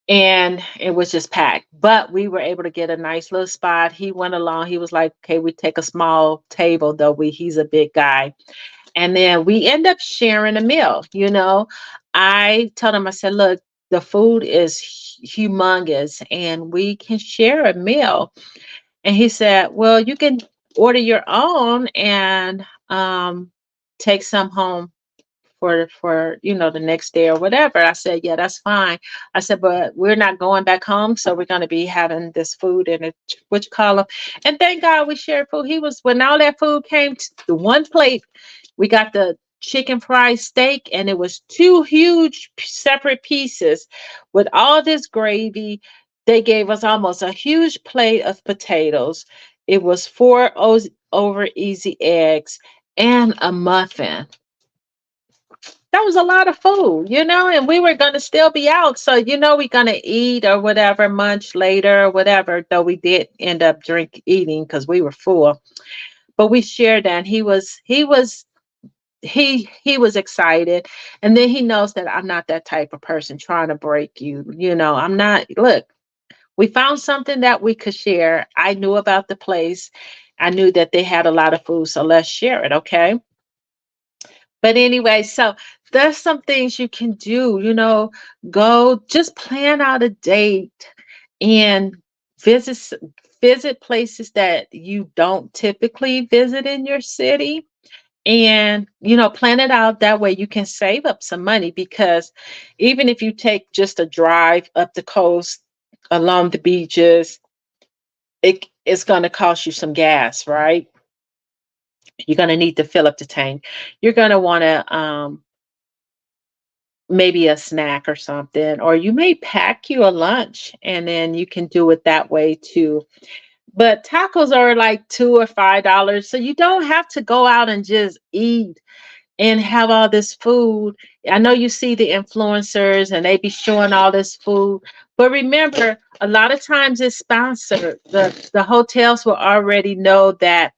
and it was just packed. But we were able to get a nice little spot. He went along. He was like, "Okay, we take a small table though. He's a big guy." And then we end up sharing a meal. I told him, I said, "Look, the food is humongous, and we can share a meal." And he said, "Well, you can order your own and take some home for the next day or whatever." I said, "Yeah, that's fine." I said, "But we're not going back home, so we're going to be having this food in a what you call them." And thank God we shared food. He was When all that food came to the one plate, we got the chicken fried steak, and it was two huge separate pieces with all this gravy. They gave us almost a huge plate of potatoes. It was over easy eggs and a muffin. That was a lot of food, and we were going to still be out. So, we're going to eat or whatever, munch later or whatever, though we did end up eating because we were full. But we shared that. And he was excited. And then he knows that I'm not that type of person trying to break you. I'm not. Look, we found something that we could share. I knew about the place. I knew that they had a lot of food. So let's share it. Okay. But anyway, so there's some things you can do, go just plan out a date and visit visit places that you don't typically visit in your city, and plan it out that way you can save up some money, because even if you take just a drive up the coast along the beaches, it's going to cost you some gas, right? You're going to need to fill up the tank. You're going to want to maybe a snack or something, or you may pack you a lunch and then you can do it that way too. But tacos are like $2 or $5, so you don't have to go out and just eat and have all this food. I know you see the influencers and they be showing all this food, but remember, a lot of times it's sponsored. The hotels will already know that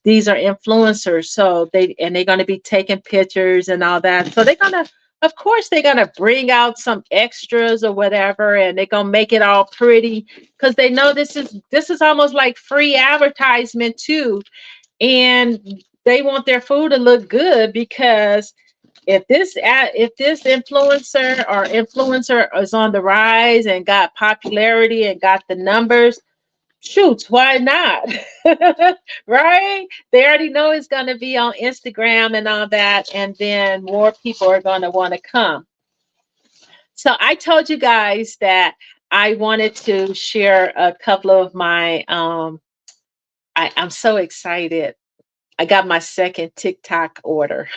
these are influencers, so they're going to be taking pictures and all that, so they're going to, of course, they're going to bring out some extras or whatever, and they're going to make it all pretty, because they know this is almost like free advertisement too. And they want their food to look good, because if this influencer is on the rise and got popularity and got the numbers, shoots, why not? Right? They already know it's going to be on Instagram and all that, and then more people are going to want to come. So I told you guys that I wanted to share a couple of my I'm so excited. I got my second TikTok order.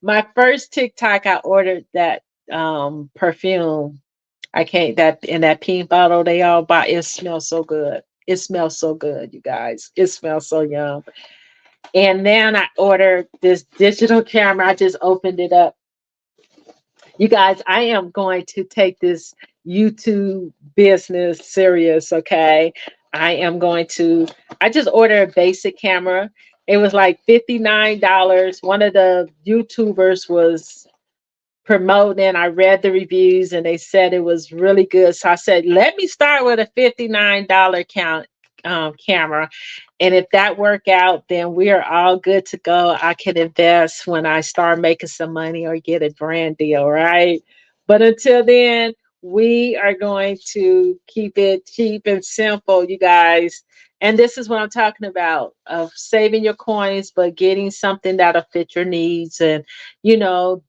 My first TikTok, I ordered that perfume. I can't that in that pink bottle they all buy. It smells so good. It smells so good, you guys. It smells so yum. And then I ordered this digital camera. I just opened it up. You guys, I am going to take this YouTube business serious, okay? I just ordered a basic camera. It was like $59. One of the YouTubers was promoting. I read the reviews and they said it was really good. So I said, let me start with a $59 camera. And if that work out, then we are all good to go. I can invest when I start making some money or get a brand deal, right? But until then, we are going to keep it cheap and simple, you guys. And this is what I'm talking about, of saving your coins, but getting something that'll fit your needs. And,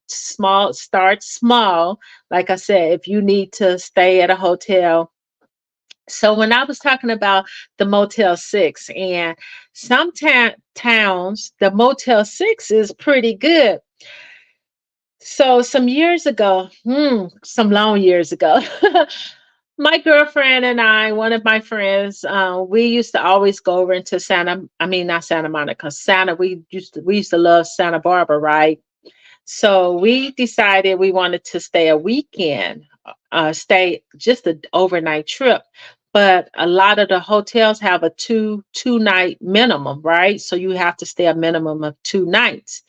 start small. Like I said, if you need to stay at a hotel. So when I was talking about the Motel 6, and some towns, the Motel 6 is pretty good. So some years ago, some long years ago, my girlfriend and I, one of my friends, we used to always go over into not Santa Monica, we used to love Santa Barbara, right? So we decided we wanted to stay a weekend, stay just an overnight trip. But a lot of the hotels have a two night minimum, right? So you have to stay a minimum of 2 nights.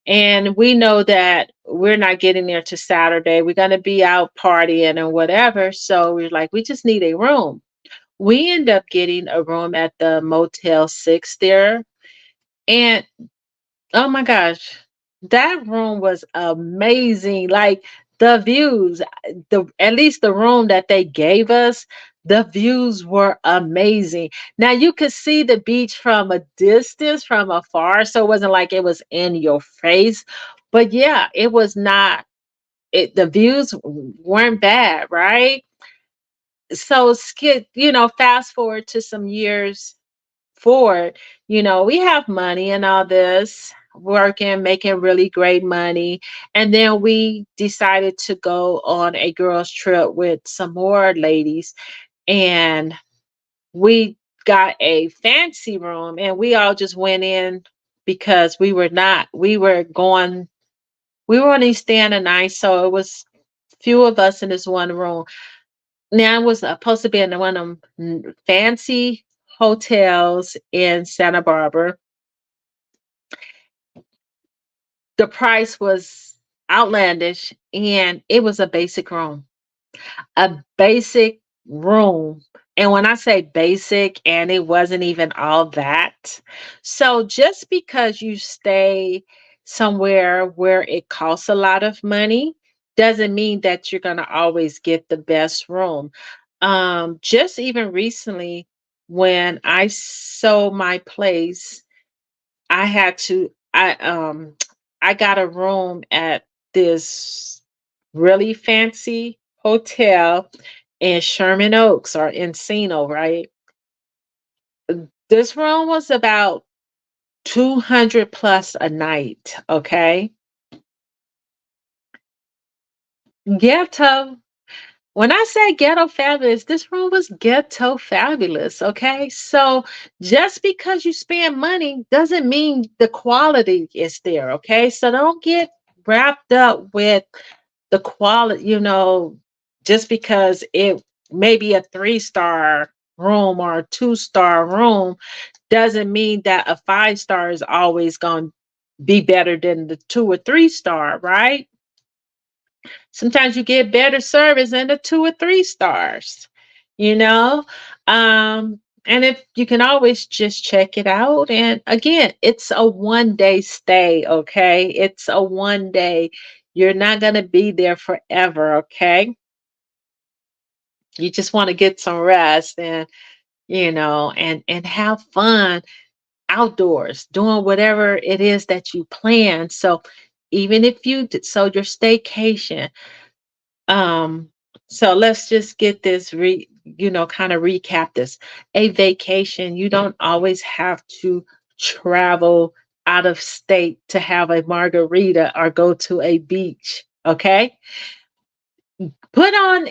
And we know that we're not getting there to Saturday. We're going to be out partying and whatever. So we're like, we just need a room. We end up getting a room at the Motel 6 there. And oh my gosh, that room was amazing. Like the views, the at least the room that they gave us, the views were amazing. Now you could see the beach from a distance, from afar, so it wasn't like it was in your face. But yeah, it was not the views weren't bad, right? So skip, fast forward to some years forward, we have money and all this, working, making really great money. And then we decided to go on a girls' trip with some more ladies. And we got a fancy room and we all just went in because we were only staying a night. So it was few of us in this one room. Now, I was supposed to be in one of them fancy hotels in Santa Barbara. The price was outlandish and it was a basic room. A basic room. And when I say basic, and it wasn't even all that. So just because you stay somewhere where it costs a lot of money doesn't mean that you're going to always get the best room. Just even recently, when I sold my place, I had to I got a room at this really fancy hotel in Sherman Oaks or Encino, right? This room was about 200 plus a night, okay? Ghetto. When I say ghetto fabulous, this room was ghetto fabulous, okay? So just because you spend money doesn't mean the quality is there, okay? So don't get wrapped up with the quality, just because it may be a 3-star room or a 2-star room doesn't mean that a 5-star is always going to be better than the 2 or 3-star, right? Sometimes you get better service in the 2 or 3 stars, you know? And if you can always just check it out. And again, it's a 1 day stay, okay? It's a 1 day. You're not going to be there forever, okay? You just want to get some rest and, and have fun outdoors, doing whatever it is that you plan. So even if so your staycation, Um, so let's just get this kind of recap this. A vacation, you don't always have to travel out of state to have a margarita or go to a beach. Okay. Put on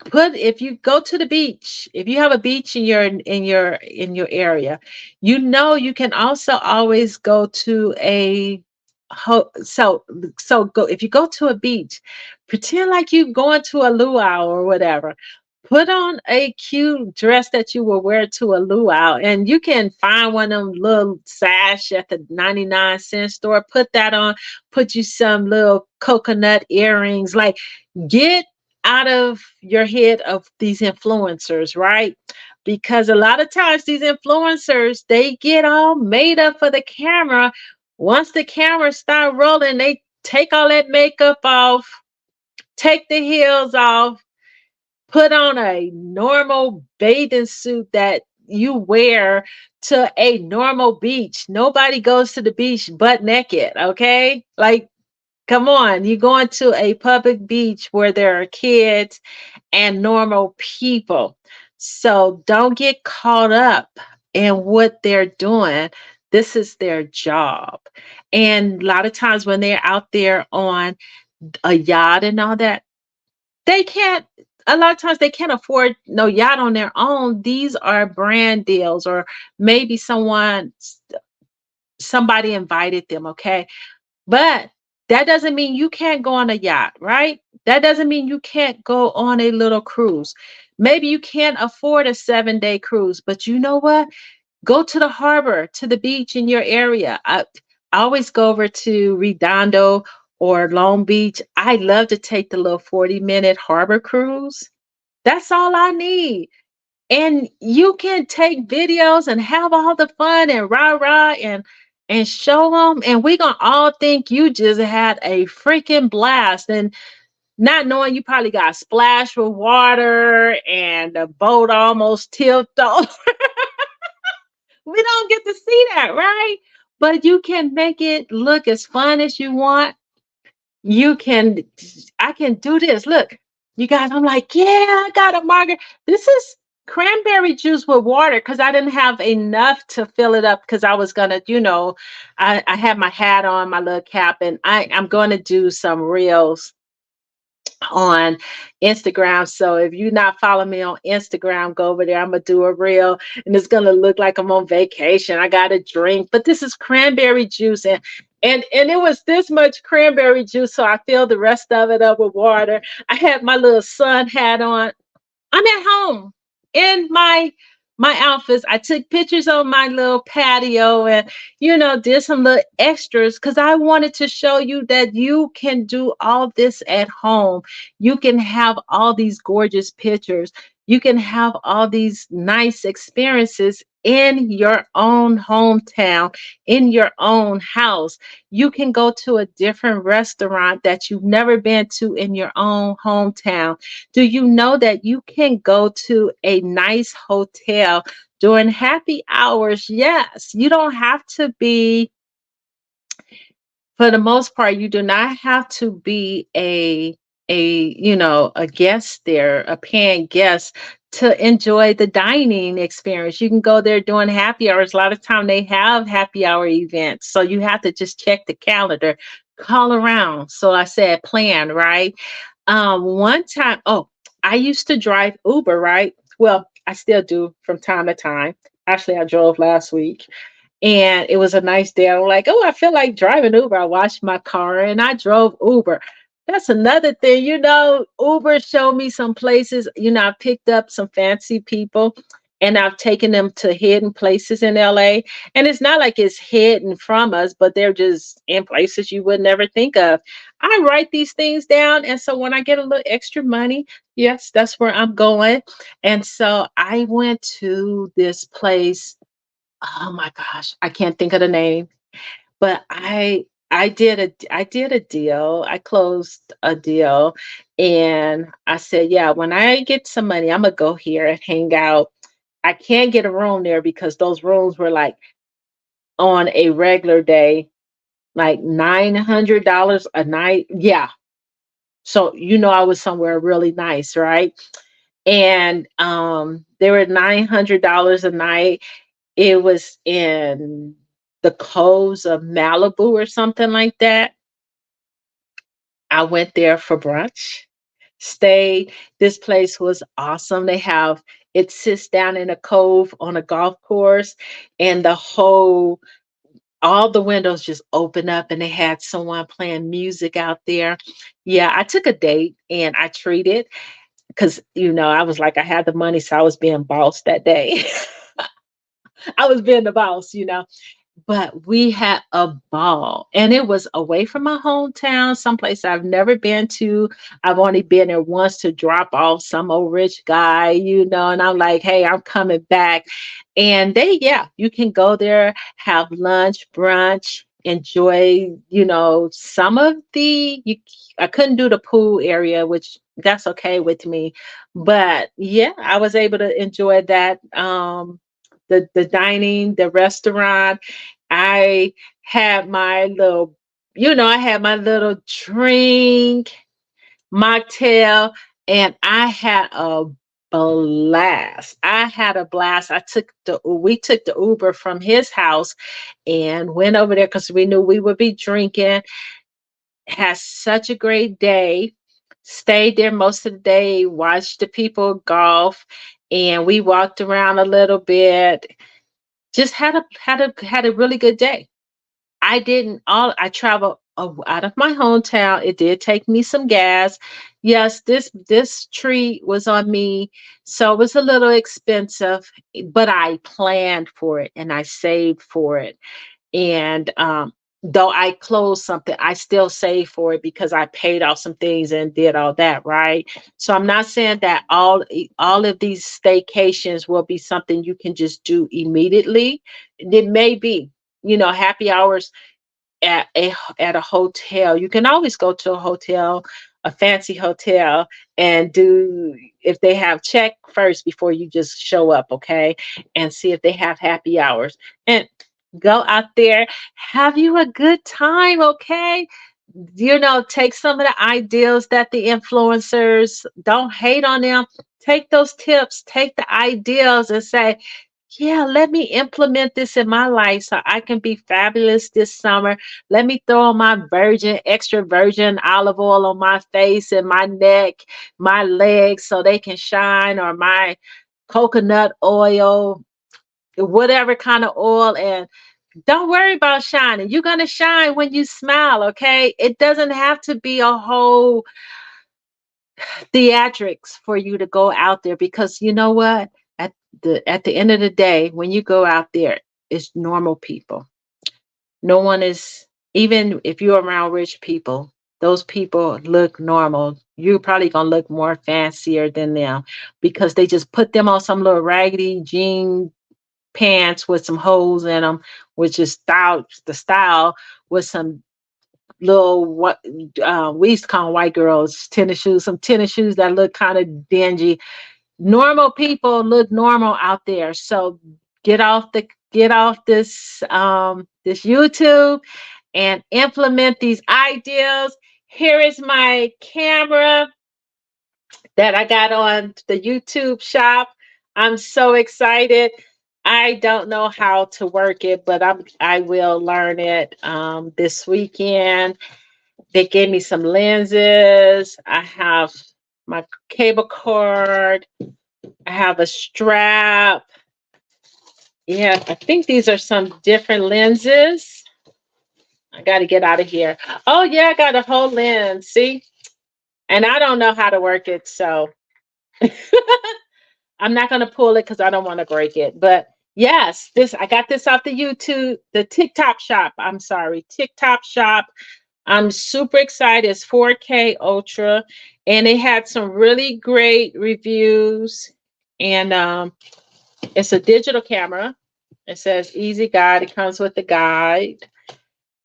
put if you go to the beach, if you have a beach in your area, you can also always go to a go if you go to a beach, pretend like you going to a luau or whatever. Put on a cute dress that you will wear to a luau, and you can find one of them little sash at the 99-cent store. Put that on, put you some little coconut earrings, like get out of your head of these influencers, right? Because a lot of times these influencers, they get all made up for the camera. Once the camera start rolling, they take all that makeup off, take the heels off, put on a normal bathing suit that you wear to a normal beach. Nobody goes to the beach butt naked, okay? Like, come on, you're going to a public beach where there are kids and normal people. So don't get caught up in what they're doing. This is their job. And a lot of times when they're out there on a yacht and all that, they can't, a lot of times they can't afford no yacht on their own. These are brand deals, or maybe somebody invited them, okay? But that doesn't mean you can't go on a yacht, right? That doesn't mean you can't go on a little cruise. Maybe you can't afford a 7-day cruise, but you know what? Go to the harbor, to the beach in your area. I always go over to Redondo or Long Beach. I love to take the little 40-minute harbor cruise. That's all I need. And you can take videos and have all the fun and rah rah and show them, and we gonna all think you just had a freaking blast, and not knowing you probably got splashed with water and the boat almost tilted over. We don't get to see that, right? But you can make it look as fun as you want. You can, I can do this. Look, you guys, I'm like, yeah, I got a margarita. This is cranberry juice with water because I didn't have enough to fill it up because I was gonna, I had my hat on, my little cap, and I'm gonna do some reels on Instagram. So if you're not following me on Instagram, go over there. I'm gonna do a reel and it's gonna look like I'm on vacation. I got a drink, but this is cranberry juice and it was this much cranberry juice, so I filled the rest of it up with water. I had my little sun hat on. I'm at home in my outfits. I took pictures on my little patio and did some little extras because I wanted to show you that you can do all this at home. You can have all these gorgeous pictures. You can have all these nice experiences in your own hometown, in your own house. You can go to a different restaurant that you've never been to in your own hometown. Do you know that you can go to a nice hotel during happy hours? Yes, you don't have to be, for the most part, you do not have to be a guest there, a paying guest to enjoy the dining experience. You can go there during happy hours. A lot of time they have happy hour events. So you have to just check the calendar, call around. So I said plan, right? One time, oh, I used to drive Uber, right? Well, I still do from time to time. Actually, I drove last week and it was a nice day. I'm like, oh, I feel like driving Uber. I washed my car and I drove Uber. That's another thing, Uber showed me some places. I picked up some fancy people and I've taken them to hidden places in LA. And it's not like it's hidden from us, but they're just in places you would never think of. I write these things down. And so when I get a little extra money, yes, that's where I'm going. And so I went to this place. Oh my gosh, I can't think of the name, but I did a deal. I closed a deal and I said, yeah, when I get some money, I'm gonna go here and hang out. I can't get a room there because those rooms were like on a regular day, like $900 a night. Yeah. So I was somewhere really nice, right? And they were $900 a night. It was in the coves of Malibu or something like that. I went there for brunch, stayed. This place was awesome. It sits down in a cove on a golf course, and all the windows just open up, and they had someone playing music out there. Yeah, I took a date and I treated because, I was like, I had the money, so I was being boss that day. I was being the boss. But we had a ball and it was away from my hometown, someplace I've never been to. I've only been there once to drop off some old rich guy, and I'm like, hey, I'm coming back. And yeah, you can go there, have lunch, brunch, enjoy, some of I couldn't do the pool area, which that's okay with me. But yeah, I was able to enjoy that. The dining, the restaurant. I had my little, I had my little drink, mocktail, and I had a blast. I had a blast. We took the Uber from his house and went over there because we knew we would be drinking. Had such a great day. Stayed there most of the day, watched the people golf, and we walked around a little bit. Just had a really good day. I traveled out of my hometown. It did take me some gas. Yes, this treat was on me, so it was a little expensive, but I planned for it and I saved for it. And Though I closed something, I still save for it because I paid off some things and did all that, right? So I'm not saying that all of these staycations will be something you can just do immediately. It may be, happy hours at a hotel. You can always go to a hotel, a fancy hotel, and do, if they have, check first before you just show up, okay? And see if they have happy hours. And go out there, have you a good time, okay? Take some of the ideals that the influencers, don't hate on them. Take those tips, take the ideals and say, yeah, let me implement this in my life so I can be fabulous this summer. Let me throw on my extra virgin olive oil on my face and my neck, my legs so they can shine, or my coconut oil, whatever kind of oil. And don't worry about shining. You're going to shine when you smile, okay? It doesn't have to be a whole theatrics for you to go out there, because you know what? At the end of the day, when you go out there, it's normal people. No one is, even if you're around rich people, those people look normal. You're probably gonna look more fancier than them because they just put them on some little raggedy jean pants with some holes in them, which is the style with some little, what we used to call 'em white girls tennis shoes, some tennis shoes that look kind of dingy. Normal people look normal out there. So get off this YouTube and implement these ideas. Here is my camera that I got on the YouTube shop. I'm so excited. I don't know how to work it, but I will learn it this weekend. They gave me some lenses. I have my cable cord. I have a strap. Yeah, I think these are some different lenses. I got to get out of here. Oh, yeah, I got a whole lens. See? And I don't know how to work it, so I'm not going to pull it because I don't want to break it. But yes, I got this off the YouTube, the TikTok shop. I'm sorry, TikTok shop. I'm super excited. It's 4K Ultra, and it had some really great reviews. And it's a digital camera. It says easy guide. It comes with the guide.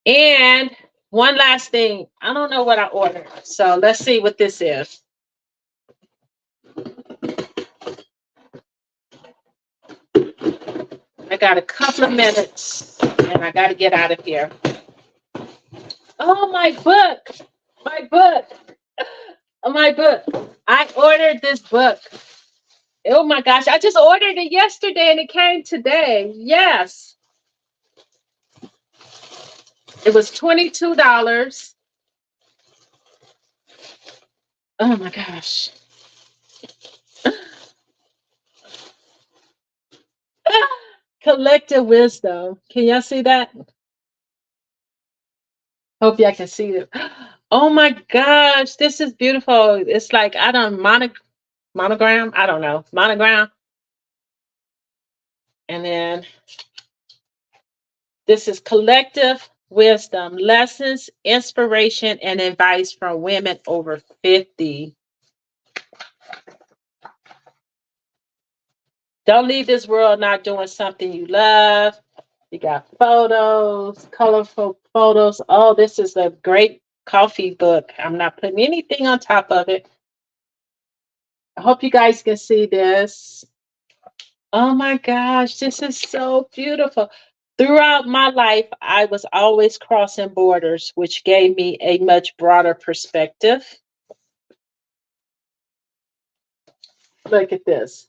And one last thing, I don't know what I ordered. So let's see what this is. I got a couple of minutes and I got to get out of here. Oh, my book. My book. Oh, my book. I ordered this book. Oh my gosh, I just ordered it yesterday and it came today. Yes. It was $22. Oh my gosh. Collective Wisdom. Can y'all see that? Hope y'all can see it. Oh my gosh, this is beautiful. It's like, I don't, monogram. I don't know. Monogram. And then this is Collective Wisdom, lessons, inspiration, and advice from women over 50. Don't leave this world not doing something you love. You got photos, colorful photos. Oh, this is a great coffee book. I'm not putting anything on top of it. I hope you guys can see this. Oh my gosh, this is so beautiful. Throughout my life, I was always crossing borders, which gave me a much broader perspective. Look at this.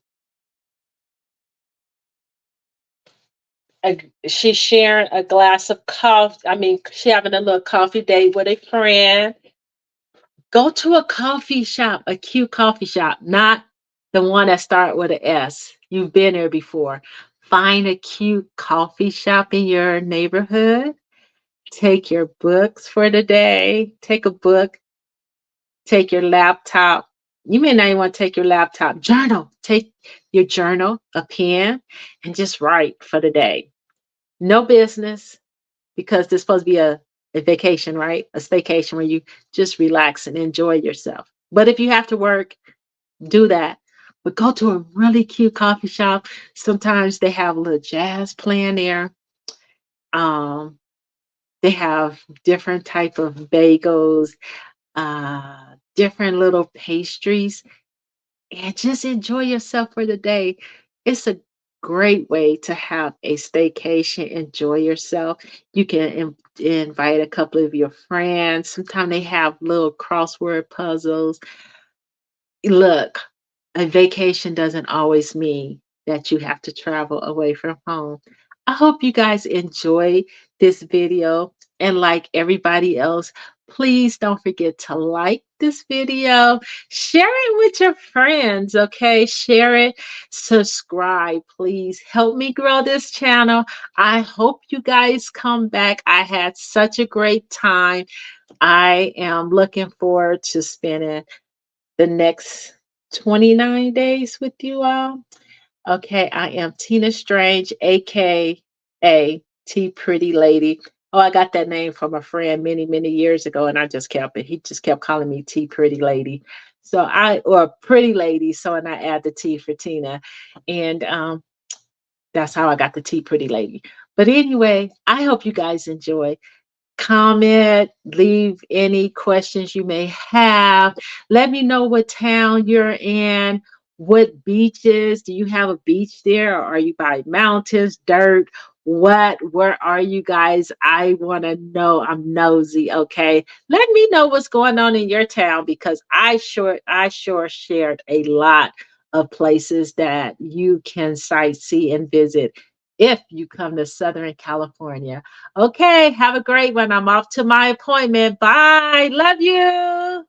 She's sharing a glass of coffee. I mean, she having a little coffee date with a friend. Go to a coffee shop, a cute coffee shop, not the one that start with an S. You've been there before. Find a cute coffee shop in your neighborhood. Take your books for the day. Take a book. Take your laptop. You may not even want to take your laptop. Journal. Take your journal, a pen, and just write for the day. No business. because this supposed to be a vacation, right? A staycation where you just relax and enjoy yourself. But if you have to work, do that. But go to a really cute coffee shop. Sometimes they have a little jazz playing there. Um, they have different type of bagels, different little pastries, and just enjoy yourself for the day. It's a great way to have a staycation, enjoy yourself. You can invite a couple of your friends. Sometimes they have little crossword puzzles. Look, a vacation doesn't always mean that you have to travel away from home. I hope you guys enjoy this video. And like everybody else, please don't forget to like this video, share it with your friends, okay? Share it, subscribe, please. Help me grow this channel. I hope you guys come back. I had such a great time. I am looking forward to spending the next 29 days with you all. Okay, I am Tina Strange, aka T Pretty Lady. Oh, I got that name from a friend many, many years ago, and I just kept it. He just kept calling me T Pretty Lady. So or Pretty Lady. So, and I add the T for Tina. And that's how I got the T Pretty Lady. But anyway, I hope you guys enjoy. Comment, leave any questions you may have. Let me know what town you're in, what beaches. Do you have a beach there, or are you by mountains, dirt? Where are you guys? I want to know. I'm nosy, okay? Let me know what's going on in your town because I sure shared a lot of places that you can sightsee and visit if you come to Southern California. Okay, have a great one. I'm off to my appointment. Bye. Love you.